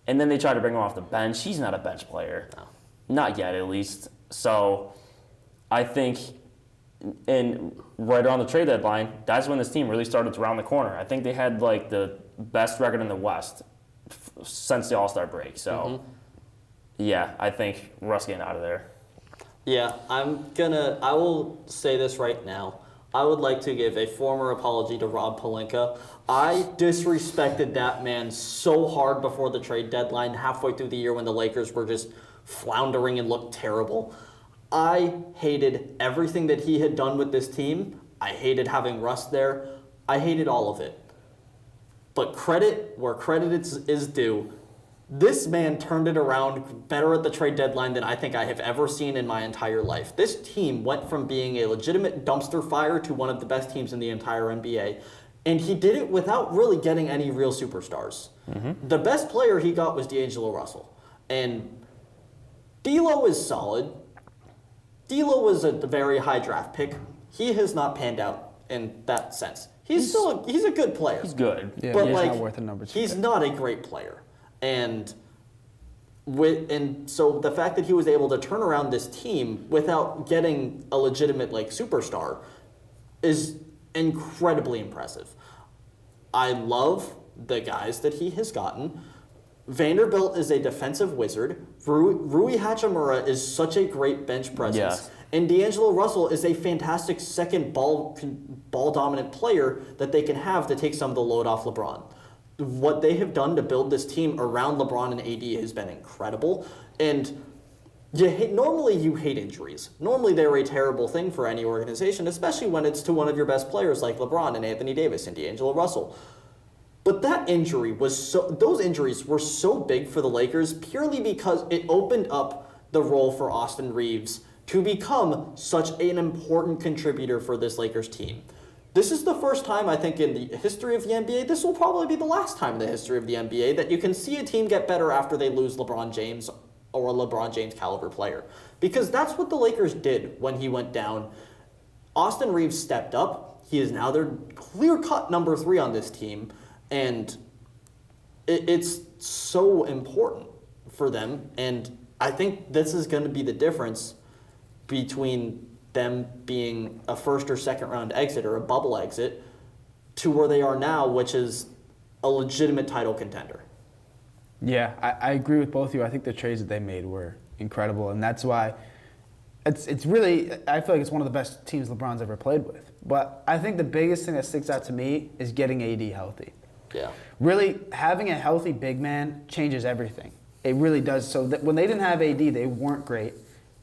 and then they tried to bring him off the bench. He's not a bench player. No. Not yet, at least. So I think, and right around the trade deadline, that's when this team really started to round the corner. I think they had the best record in the West since the All-Star break. So, yeah, I think Russ getting out of there. Yeah, I will say this right now. I would like to give a former apology to Rob Pelinka. I disrespected that man so hard before the trade deadline, halfway through the year when the Lakers were just floundering and looked terrible. I hated everything that he had done with this team. I hated having Russ there. I hated all of it. But credit where credit is due. This man turned it around better at the trade deadline than I think I have ever seen in my entire life. This team went from being a legitimate dumpster fire to one of the best teams in the entire NBA. And he did it without really getting any real superstars. The best player he got was D'Angelo Russell. And D'Lo is solid. D'Lo was a very high draft pick. He has not panned out in that sense. He's a good player. He's good. Yeah, but he's like, not worth a number 2 he's pick. not a great player. And so the fact that he was able to turn around this team without getting a legitimate like superstar is incredibly impressive. I love the guys that he has gotten. Vanderbilt is a defensive wizard. Rui Hachimura is such a great bench presence. Yes. And D'Angelo Russell is a fantastic second ball dominant player that they can have to take some of the load off LeBron. What they have done to build this team around LeBron and AD has been incredible. And normally you hate injuries. Normally they're a terrible thing for any organization, especially when it's to one of your best players like LeBron and Anthony Davis and D'Angelo Russell. But those injuries were so big for the Lakers purely because it opened up the role for Austin Reeves to become such an important contributor for this Lakers team. This is the first time, I think, in the history of the NBA, this will probably be the last time in the history of the NBA, that you can see a team get better after they lose LeBron James or a LeBron James caliber player. Because that's what the Lakers did when he went down. Austin Reeves stepped up. He is now their clear-cut number 3 on this team. And it's so important for them. And I think this is going to be the difference between them being a first or second round exit or a bubble exit to where they are now, which is a legitimate title contender. Yeah, I agree with both of you. I think the trades that they made were incredible, and that's why it's really, I feel like it's one of the best teams LeBron's ever played with. But I think the biggest thing that sticks out to me is getting AD healthy. Yeah. Really, having a healthy big man changes everything. It really does. So when they didn't have AD, they weren't great.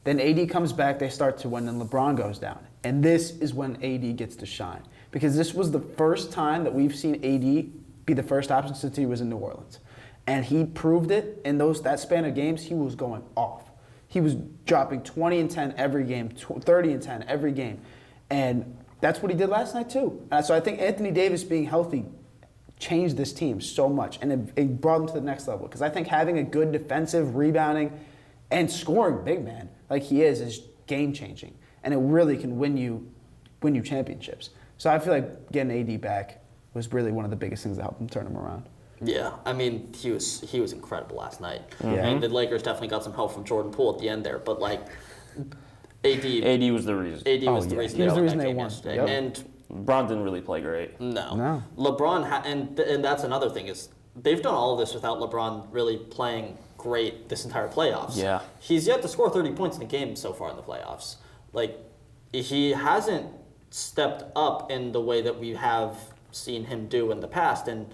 Then AD comes back, they start to win, and LeBron goes down. And this is when AD gets to shine. Because this was the first time that we've seen AD be the first option since he was in New Orleans. And he proved it in that span of games. He was going off. He was dropping 20 and 10 every game, 30 and 10 every game. And that's what he did last night too. So I think Anthony Davis being healthy changed this team so much. And it brought them to the next level. Because I think having a good defensive, rebounding, and scoring big man like he is game-changing. And it really can win you championships. So I feel like getting AD back was really one of the biggest things that helped him turn him around. Yeah, I mean, he was incredible last night. Mm-hmm. And the Lakers definitely got some help from Jordan Poole at the end there. But, like, AD was the reason. AD was the reason He was the reason that they game won. yesterday. Yep. And LeBron didn't really play great. no. LeBron, and that's another thing, is they've done all of this without LeBron really playing great this entire playoffs. Yeah. He's yet to score 30 points in a game so far in the playoffs. Like, he hasn't stepped up in the way that we have seen him do in the past. And,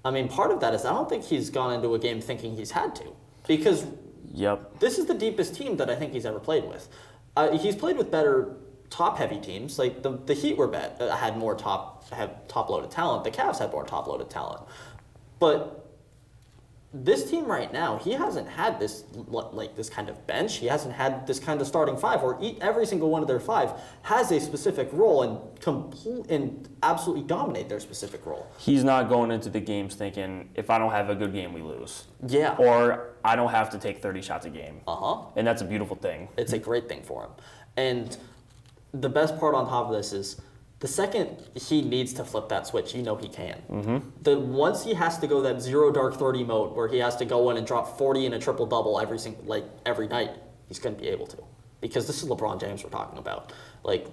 I mean, part of that is I don't think he's gone into a game thinking he's had to. Because Yep. this is the deepest team that I think he's ever played with. He's played with better top-heavy teams. Like, the Heat had more top-loaded talent. The Cavs had more top-loaded talent. But this team right now, he hasn't had this kind of bench. He hasn't had this kind of starting 5, or every single one of their 5 has a specific role and absolutely dominate their specific role. He's not going into the games thinking, if I don't have a good game, we lose. Yeah. Or I don't have to take 30 shots a game. Uh-huh. And that's a beautiful thing. It's a great thing for him. And the best part on top of this is the second he needs to flip that switch, he can. Mm-hmm. Once he has to go that zero dark 30 mode where he has to go in and drop 40 in a triple double every night, he's going to be able to. Because this is LeBron James we're talking about. Like,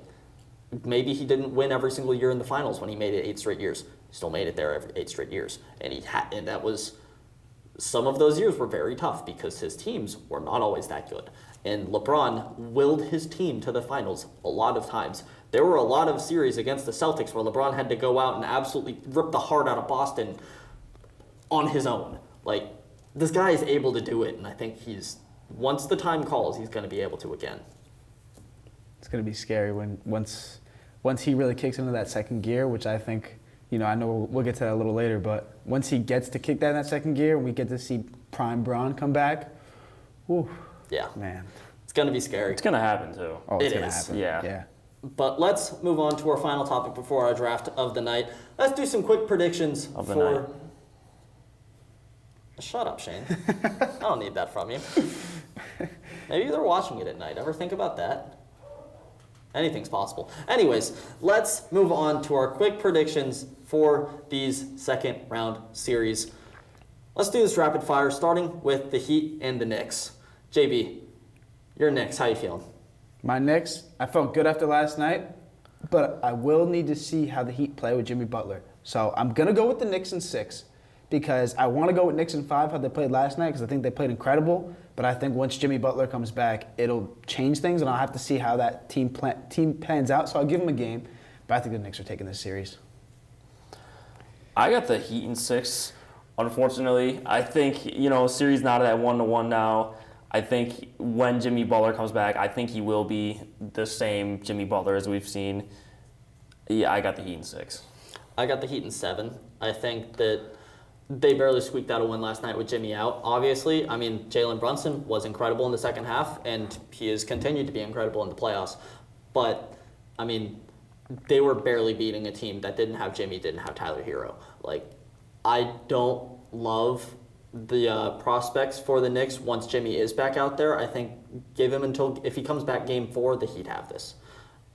maybe he didn't win every single year in the finals when he made it 8 straight years. He still made it there every 8 straight years. And that was, some of those years were very tough because his teams were not always that good. And LeBron willed his team to the finals a lot of times. There were a lot of series against the Celtics where LeBron had to go out and absolutely rip the heart out of Boston on his own. Like, this guy is able to do it, and I think once the time calls, he's going to be able to again. It's going to be scary once he really kicks into that second gear, which I think, I know we'll get to that a little later, but once he gets to kick that in that second gear and we get to see prime Braun come back, whew, Yeah. man. It's going to be scary. It's going to happen, too. Oh, it's It going to is. happen. Yeah. But let's move on to our final topic before our draft of the night. Let's do some quick predictions Of the for. night. Shut up, Shane. I don't need that from you. Maybe they're watching it at night. Ever think about that? Anything's possible. Anyways, let's move on to our quick predictions for these second round series. Let's do this rapid fire, starting with the Heat and the Knicks. JB, your Knicks, how you feeling? My Knicks, I felt good after last night, but I will need to see how the Heat play with Jimmy Butler. So I'm going to go with the Knicks in 6 because I want to go with Knicks in 5, how they played last night, because I think they played incredible. But I think once Jimmy Butler comes back, it'll change things, and I'll have to see how that team pans out. So I'll give them a game, but I think the Knicks are taking this series. I got the Heat in 6, unfortunately. I think, series not at 1-1 now. I think when Jimmy Butler comes back, I think he will be the same Jimmy Butler as we've seen. Yeah, I got the Heat in 6. I got the Heat in 7. I think that they barely squeaked out a win last night with Jimmy out, obviously. I mean, Jalen Brunson was incredible in the second half, and he has continued to be incredible in the playoffs. But, I mean, they were barely beating a team that didn't have Jimmy, didn't have Tyler Hero. Like, I don't love the prospects for the Knicks once Jimmy is back out there. I think give him until, if he comes back game 4, the Heat have this.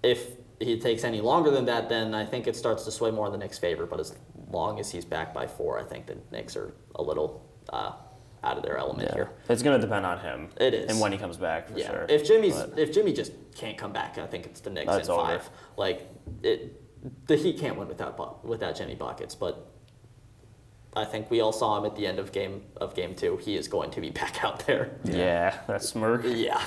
If he takes any longer than that, then I think it starts to sway more in the Knicks' favor. But as long as he's back by 4, I think the Knicks are a little out of their element here. It's going to depend on him. It is. And when he comes back, for sure. If Jimmy just can't come back, I think it's the Knicks in That's over. 5. Like the Heat can't win without Jimmy buckets, but I think we all saw him at the end of game 2. He is going to be back out there. Yeah, that smirk. Yeah.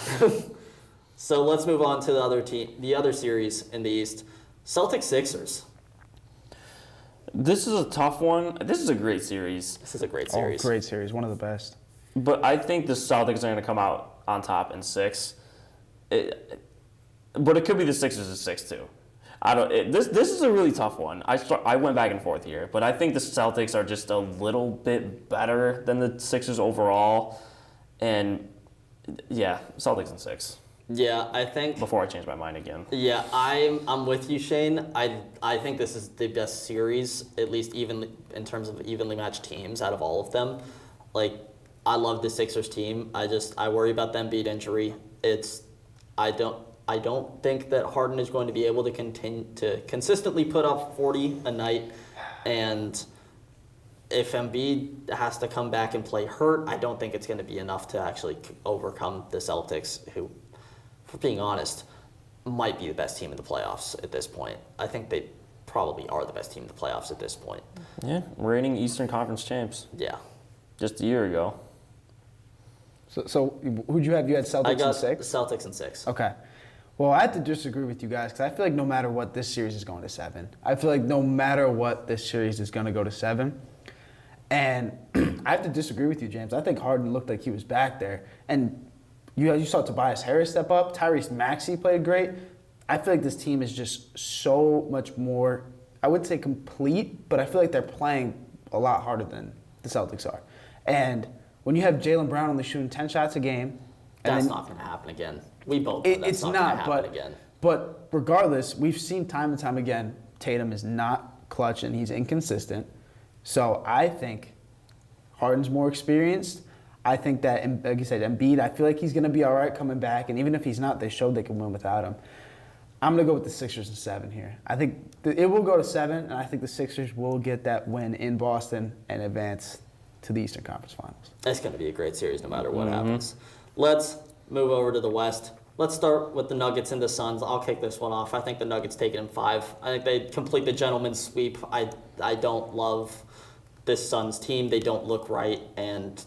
So let's move on to the other series in the East. Celtics Sixers. This is a tough one. This is a great series. This is a great series. Oh, great series. One of the best. But I think the Celtics are going to come out on top in 6. But it could be the Sixers in 6 too. This is a really tough one. I went back and forth here, but I think the Celtics are just a little bit better than the Sixers overall, and yeah, Celtics in 6. Yeah, I think. Before I change my mind again. Yeah, I'm with you, Shane. I think this is the best series, at least evenly in terms of evenly matched teams out of all of them. Like, I love the Sixers team. I worry about them beat injury. I don't think that Harden is going to be able to continue to consistently put up 40 a night, and if Embiid has to come back and play hurt, I don't think it's going to be enough to actually overcome the Celtics, who, for being honest, might be the best team in the playoffs at this point. I think they probably are the best team in the playoffs at this point. Yeah, reigning Eastern Conference champs. Yeah. Just a year ago. So who'd you have? You had Celtics I got in 6? Celtics in 6. Okay. Well, I have to disagree with you guys because I feel like no matter what, this series is going to 7. I feel like no matter what, this series is going to go to 7. And I have to disagree with you, James. I think Harden looked like he was back there. And you saw Tobias Harris step up. Tyrese Maxey played great. I feel like this team is just so much more, I would say complete, but I feel like they're playing a lot harder than the Celtics are. And when you have Jaylen Brown only shooting 10 shots a game. That's not going to happen again. We both know that's not going to happen again. But regardless, we've seen time and time again, Tatum is not clutch and he's inconsistent. So I think Harden's more experienced. I think that, like you said, Embiid, I feel like he's going to be all right coming back. And even if he's not, they showed they can win without him. I'm going to go with the Sixers in 7 here. I think it will go to 7, and I think the Sixers will get that win in Boston and advance to the Eastern Conference Finals. It's going to be a great series no matter what happens. Let's move over to the West. Let's start with the Nuggets and the Suns. I'll kick this one off. I think the Nuggets take it in 5. I think they complete the gentleman's sweep. I don't love this Suns team. They don't look right. And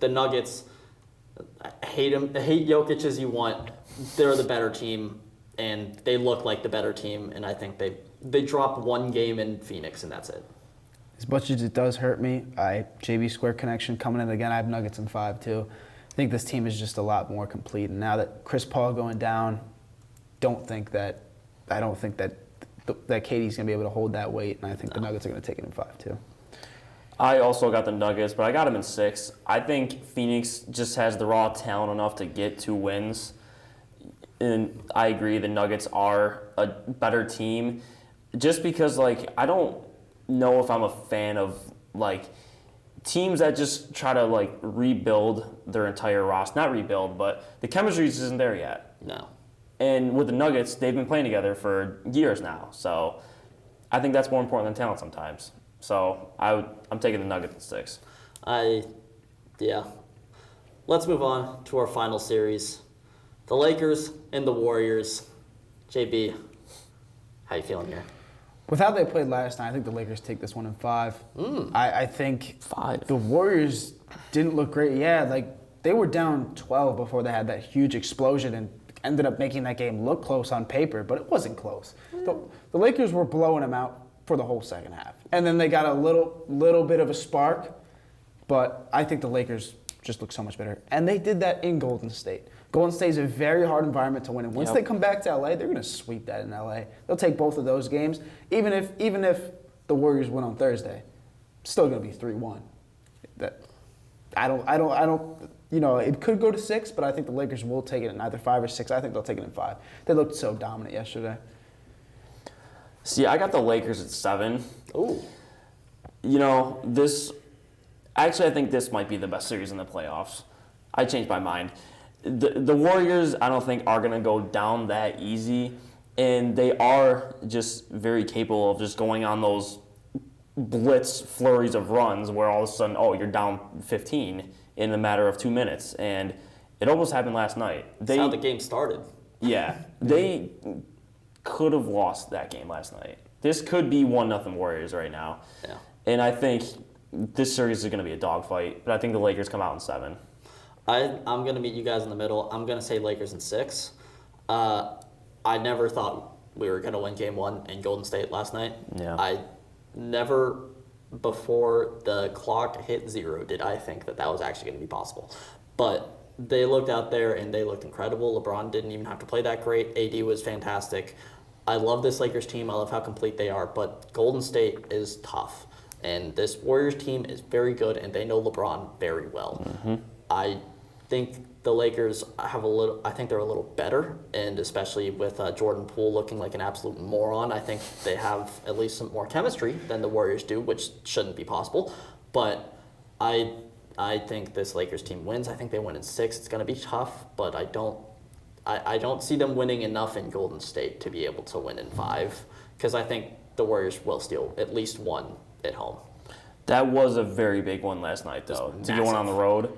the Nuggets, I hate Jokic as you want. They're the better team, and they look like the better team. And I think they dropped one game in Phoenix, and that's it. As much as it does hurt me, JB Square connection coming in again. I have Nuggets in 5 too. I think this team is just a lot more complete. And now that Chris Paul going down, I don't think that that KD's going to be able to hold that weight, and I think the Nuggets are going to take it in 5 too. I also got the Nuggets, but I got them in 6. I think Phoenix just has the raw talent enough to get 2 wins. And I agree the Nuggets are a better team. Just because, like, I don't know if I'm a fan of, like, teams that just try to, like, rebuild their entire roster. Not rebuild, but the chemistry just isn't there yet. No. And with the Nuggets, they've been playing together for years now. So I think that's more important than talent sometimes. So I'm taking the Nuggets in 6. Yeah. Let's move on to our final series. The Lakers and the Warriors. JB, how you feeling here? With how they played last night, I think the Lakers take this one in 5. I think 5. the Warriors didn't look great. Yeah, like they were down 12 before they had that huge explosion and ended up making that game look close on paper, but it wasn't close. The Lakers were blowing them out for the whole second half. And then they got a little bit of a spark, but I think the Lakers just look so much better. And they did that in Golden State. Golden State is a very hard environment to win in. Once they come back to LA, they're going to sweep that in LA. They'll take both of those games. Even if the Warriors win on Thursday, it's still going to be 3-1. I don't. You know, it could go to 6, but I think the Lakers will take it in either 5 or 6. I think they'll take it in 5. They looked so dominant yesterday. See, I got the Lakers at 7. Ooh. You know, actually, I think this might be the best series in the playoffs. I changed my mind. The Warriors, I don't think, are going to go down that easy. And they are just very capable of just going on those blitz flurries of runs where all of a sudden, you're down 15 in a matter of 2 minutes. And it almost happened last night. That's how the game started. Yeah. They could have lost that game last night. This could be 1-0 Warriors right now. Yeah. And I think this series is going to be a dogfight, but I think the Lakers come out in 7. I'm going to meet you guys in the middle. I'm going to say Lakers in 6. I never thought we were going to win Game 1 in Golden State last night. Yeah. I never, before the clock hit 0, did I think that was actually going to be possible. But they looked out there and they looked incredible. LeBron didn't even have to play that great. AD was fantastic. I love this Lakers team. I love how complete they are. But Golden State is tough. And this Warriors team is very good, and they know LeBron very well. Mm-hmm. I think the Lakers I think they're a little better, and especially with Jordan Poole looking like an absolute moron, I think they have at least some more chemistry than the Warriors do, which shouldn't be possible. But I think this Lakers team wins. I think they win in 6. It's going to be tough, but I don't see them winning enough in Golden State to be able to win in 5, because I think the Warriors will steal at least 1 at home. That was a very big one last night, though. To get one on the road.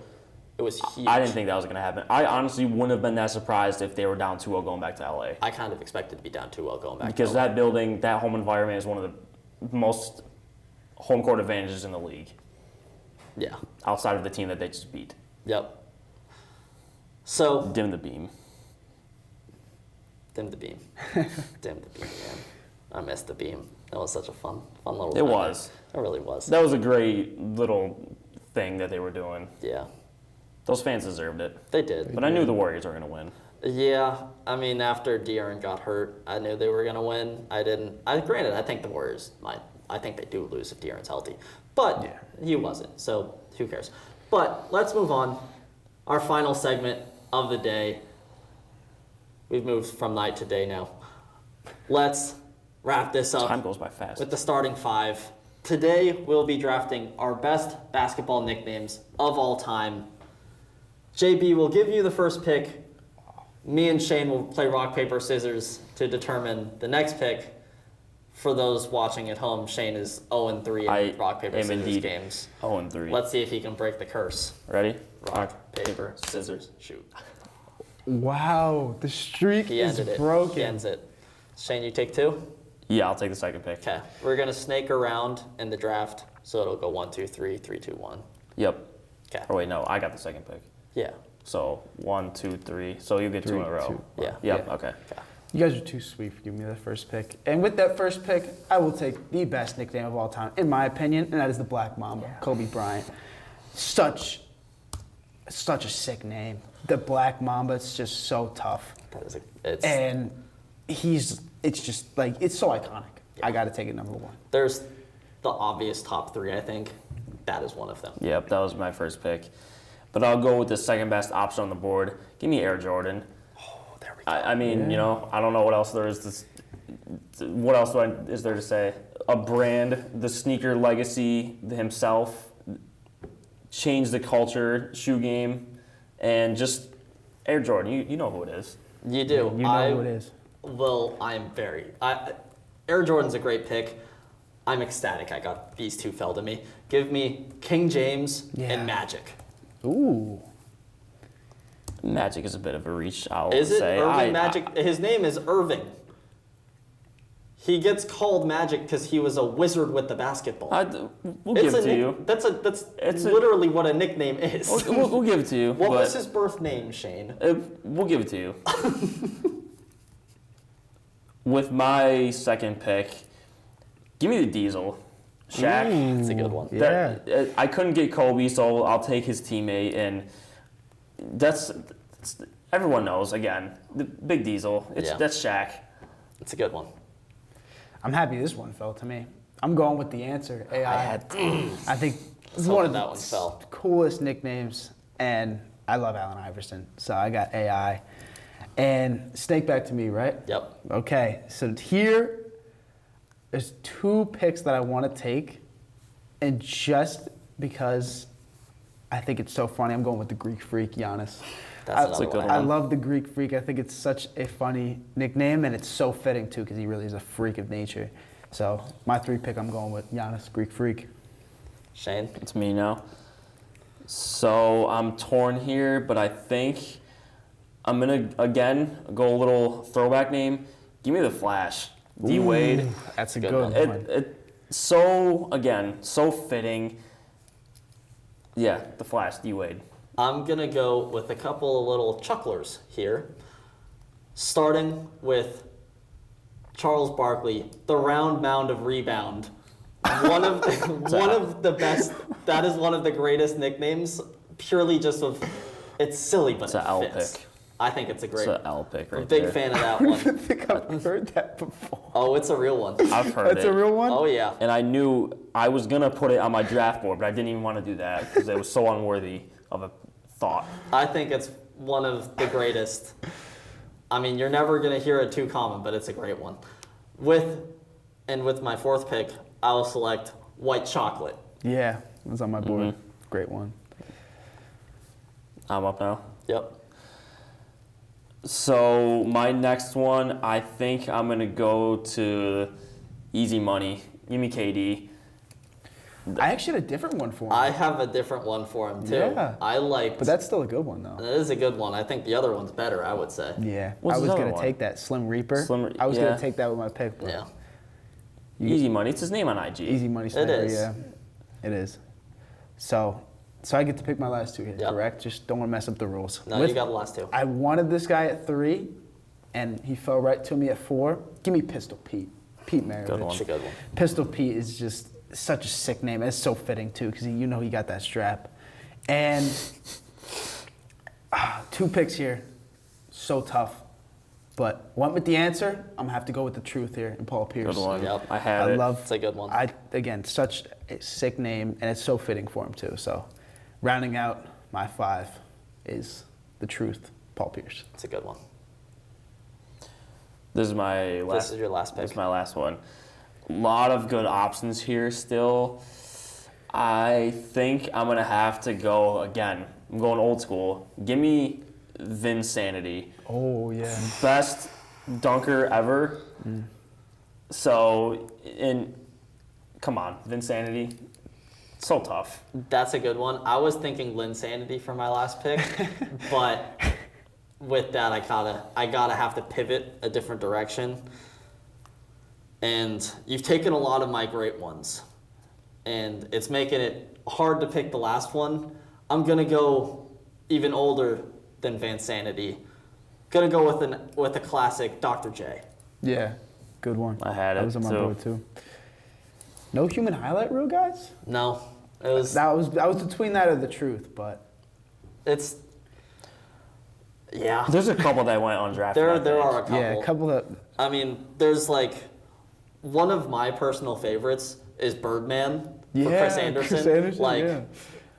It was huge. I didn't think that was going to happen. I honestly wouldn't have been that surprised if they were down 2-0 going back to LA. I kind of expected to be down 2-0 going back Because to LA. that building, that home environment is one of the most home court advantages in the league. Yeah. Outside of the team that they just beat. Yep. So. Dim the beam. Dim the beam. Dim the beam, man. I missed the beam. That was such a fun little It thing. was. It really was. That was a great little thing that they were doing. Yeah. Those fans deserved it. They did. But I knew the Warriors were going to win. Yeah. I mean, after De'Aaron got hurt, I knew they were going to win. Granted, I think the Warriors might. I think they do lose if De'Aaron's healthy. But he wasn't, so who cares? But let's move on. Our final segment of the day. We've moved from night to day now. Let's wrap this up. Time goes by fast. With the starting 5. Today, we'll be drafting our best basketball nicknames of all time. JB will give you the first pick. Me and Shane will play rock, paper, scissors to determine the next pick. For those watching at home, Shane is 0-3 in rock, paper, scissors games. 0-3. Let's see if he can break the curse. Ready? Rock, paper, scissors, shoot. Wow, the streak He is ended it. broken. He ends it. Shane, you take 2? Yeah, I'll take the second pick. Okay. We're going to snake around in the draft, so it'll go 1, 2, 3, 3, 2, 1. Yep. Okay. Oh, wait, no, I got the second pick. Yeah. So 1, 2, 3. So you get 2 in a row. 2. Yeah. Yep, Yeah. okay. You guys are too sweet for giving me the first pick. And with that first pick, I will take the best nickname of all time, in my opinion, and that is the Black Mamba, Kobe Bryant. Such a sick name. The Black Mamba, it's just so tough. It's And it's just like, it's so iconic. I got to take it number one. There's the obvious top three, I think. That is one of them. Yep, that was my first pick. But I'll go with the second best option on the board. Give me Air Jordan. Oh, there we go. I mean, I don't know what else there is. What else is there to say? A brand, the sneaker legacy himself, changed the culture, shoe game, and just Air Jordan. You know who it is. You do. You know who it is. Well, Air Jordan's a great pick. I'm ecstatic I got these two fell to me. Give me King James and Magic. Ooh. Magic is a bit of a reach, I'll Is it say. Irving Magic? His name is Irving. He gets called Magic because he was a wizard with the basketball. We'll give it to you. That's literally what a nickname is. We'll give it to you. What was his birth name, Shane? We'll give it to you. With my second pick, give me the Diesel. Shaq. That's a good one. Yeah. I couldn't get Kobe, so I'll take his teammate, and that's everyone knows. Again, the Big Diesel. That's Shaq. It's a good one. I'm happy this one fell to me. I'm going with the answer, AI. I think it's one of that one fell. the coolest nicknames, and I love Allen Iverson, so I got AI. And snake back to me, right? Yep. Okay, so here, there's two picks that I want to take, and just because I think it's so funny, I'm going with the Greek Freak, Giannis. That's a good one. I love the Greek Freak. I think it's such a funny nickname, and it's so fitting, too, because he really is a freak of nature. So my three pick, I'm going with Giannis, Greek Freak. Shane? It's me now. So I'm torn here, but I think I'm going to, again, go a little throwback name. Give me the Flash. D. Wade. That's a Good good one. one. So fitting. Yeah, the Flash, D. Wade. I'm going to go with a couple of little chucklers here. Starting with Charles Barkley, the round mound of rebound. One of the best, that is one of the greatest nicknames, purely just of, it's silly, but It's it an L fits. pick. I think it's a great, It's an L pick right I'm a big there. fan of that I one. think I've heard that before. Oh, it's a real one. I've heard That's it. a real one? Oh, yeah. And I knew I was going to put it on my draft board, but I didn't even want to do that because it was so unworthy of a thought. I think it's one of the greatest. I mean, you're never going to hear it too common, but it's a great one. With my fourth pick, I will select white chocolate. Yeah, it was on my board. Mm-hmm. Great one. I'm up now. Yep. So my next one, I think I'm going to go to easy money. Give me KD. I actually had a different one for him. I have a different one for him, too. Yeah. I liked. But that's still a good one, though. That is a good one. I think the other one's better, I would say. Yeah. What's I was his other going to one? take that. Slim Reaper. I was going to take that with my pick. But Yeah. Easy money. It's his name on IG. Easy money sniper, is. yeah. It is. So I get to pick my last two here, Yep. correct? Just don't want to mess up the rules. No, you got the last two. I wanted this guy at 3, and he fell right to me at 4. Give me Pistol Pete. Pete Maravich. Good one. That's a good one. Pistol Pete is just such a sick name. It's so fitting, too, because he got that strap. And 2 picks here. So tough. But went with the answer. I'm going to have to go with the truth here in Paul Pierce. Good one. Yep. I had I it. love. It's a good one. Again, such a sick name, and it's so fitting for him too. So, rounding out my 5 is the truth, Paul Pierce. It's a good one. This is my last. This is your last pick. This is my last one. A lot of good options here still. I think I'm going to have to go again. I'm going old school. Give me Vinsanity. Oh yeah. Best dunker ever. So, come on, Vinsanity. So tough. That's a good one. I was thinking Linsanity for my last pick, but with that, I gotta have to pivot a different direction. And you've taken a lot of my great ones, and it's making it hard to pick the last one. I'm gonna go even older than Vansanity. Gonna go with a classic, Dr. J. Yeah, good one. I had That it, was on my too. board too. No human highlight reel, guys. No, it was. I was between that or the truth, but It's Yeah. There's a couple that went undrafted. I There think. are a couple. Yeah, a couple of. I mean, there's like one of my personal favorites is Birdman for Chris Anderson. Like, yeah.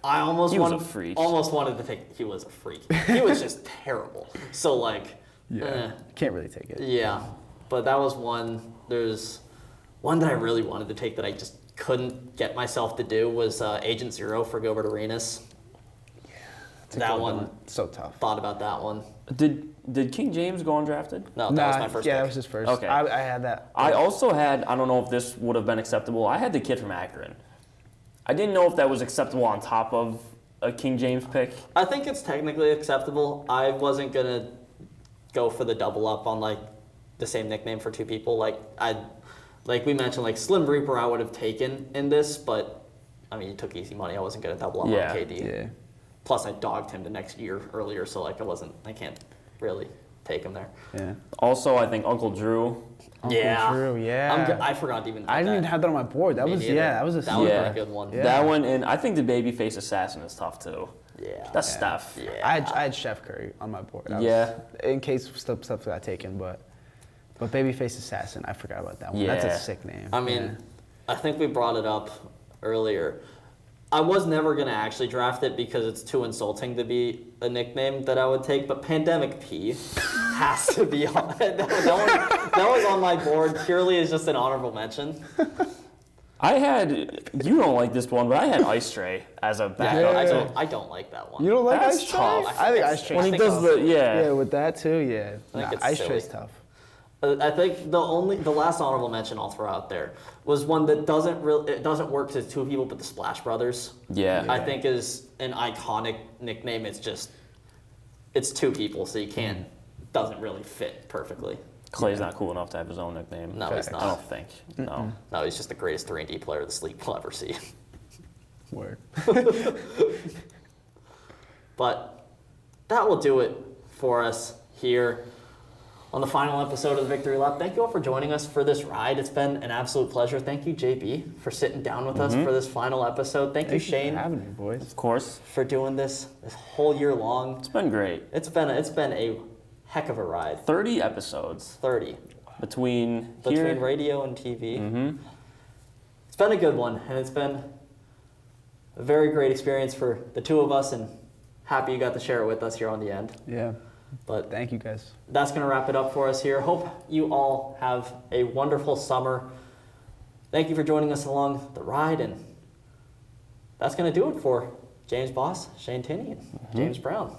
I almost He was wanted, a freak. almost wanted to take. He was a freak. He was just terrible. So like, Yeah, can't really take it. yeah. But that was one. There's one that I really wanted to take that I just couldn't get myself to do was Agent Zero for Gilbert Arenas. It's a That good one. so tough. Thought about that one. Did King James go undrafted? No, that was my first yeah, pick. that was his first. Okay. I had that. I also had, I don't know if this would have been acceptable, I had the kid from Akron. I didn't know if that was acceptable on top of a King James pick. I think it's technically acceptable. I wasn't gonna go for the double up on like the same nickname for two people. Like we mentioned, like Slim Reaper, I would have taken in this, but I mean, he took easy money. I wasn't gonna double up Yeah. on KD. Yeah. Plus, I dogged him the next year earlier, so like I can't really take him there. Yeah. Also, I think Uncle Drew. Yeah. Drew, yeah. I forgot to even. Put I didn't even have that on my board. That Me was neither. that was a That was Yeah. a good one. Yeah. That one, and I think the Babyface Assassin is tough too. Yeah. That's Steph. Yeah. I had Chef Curry on my board. Yeah. In case stuff got taken, but Babyface Assassin, I forgot about that one. That's Yeah. a sick name. I mean, I think we brought it up earlier. I was never going to actually draft it because it's too insulting to be a nickname that I would take, but Pandemic P has to be on. That was on my board purely as just an honorable mention. I had, you don't like this one, but I had Ice Tray as a Yeah, backup. I don't like that one. You don't like That's Ice Tray? tough. I think Ice Tray. When he think does I'll- the, yeah. Yeah, with that too. Yeah. I think it's Ice silly. Tray's tough. I think the last honorable mention I'll throw out there was one that doesn't work as two people, but the Splash Brothers. Yeah. I think is an iconic nickname. It's two people, so you can't doesn't really fit perfectly. Clay's not cool enough to have his own nickname. No, he's I not. don't think. No. No, he's just the greatest 3-and-D player this league will ever see. Word. But that will do it for us here on the final episode of the Victory Lap. Thank you all for joining us for this ride. It's been an absolute pleasure. Thank you, JB, for sitting down with us for this final episode. Thank you, Thank you Shane, for having me, boys. Of course. for doing this whole year long. It's been great. It's been a heck of a ride. 30 episodes 30 between between here. radio and TV. It's been a good one, and it's been a very great experience for the two of us, and happy you got to share it with us here on the end. Yeah. But Thank you, guys. that's going to wrap it up for us here. Hope you all have a wonderful summer. Thank you for joining us along the ride, and that's going to do it for James Boss, Shane Tinney, and James Brown.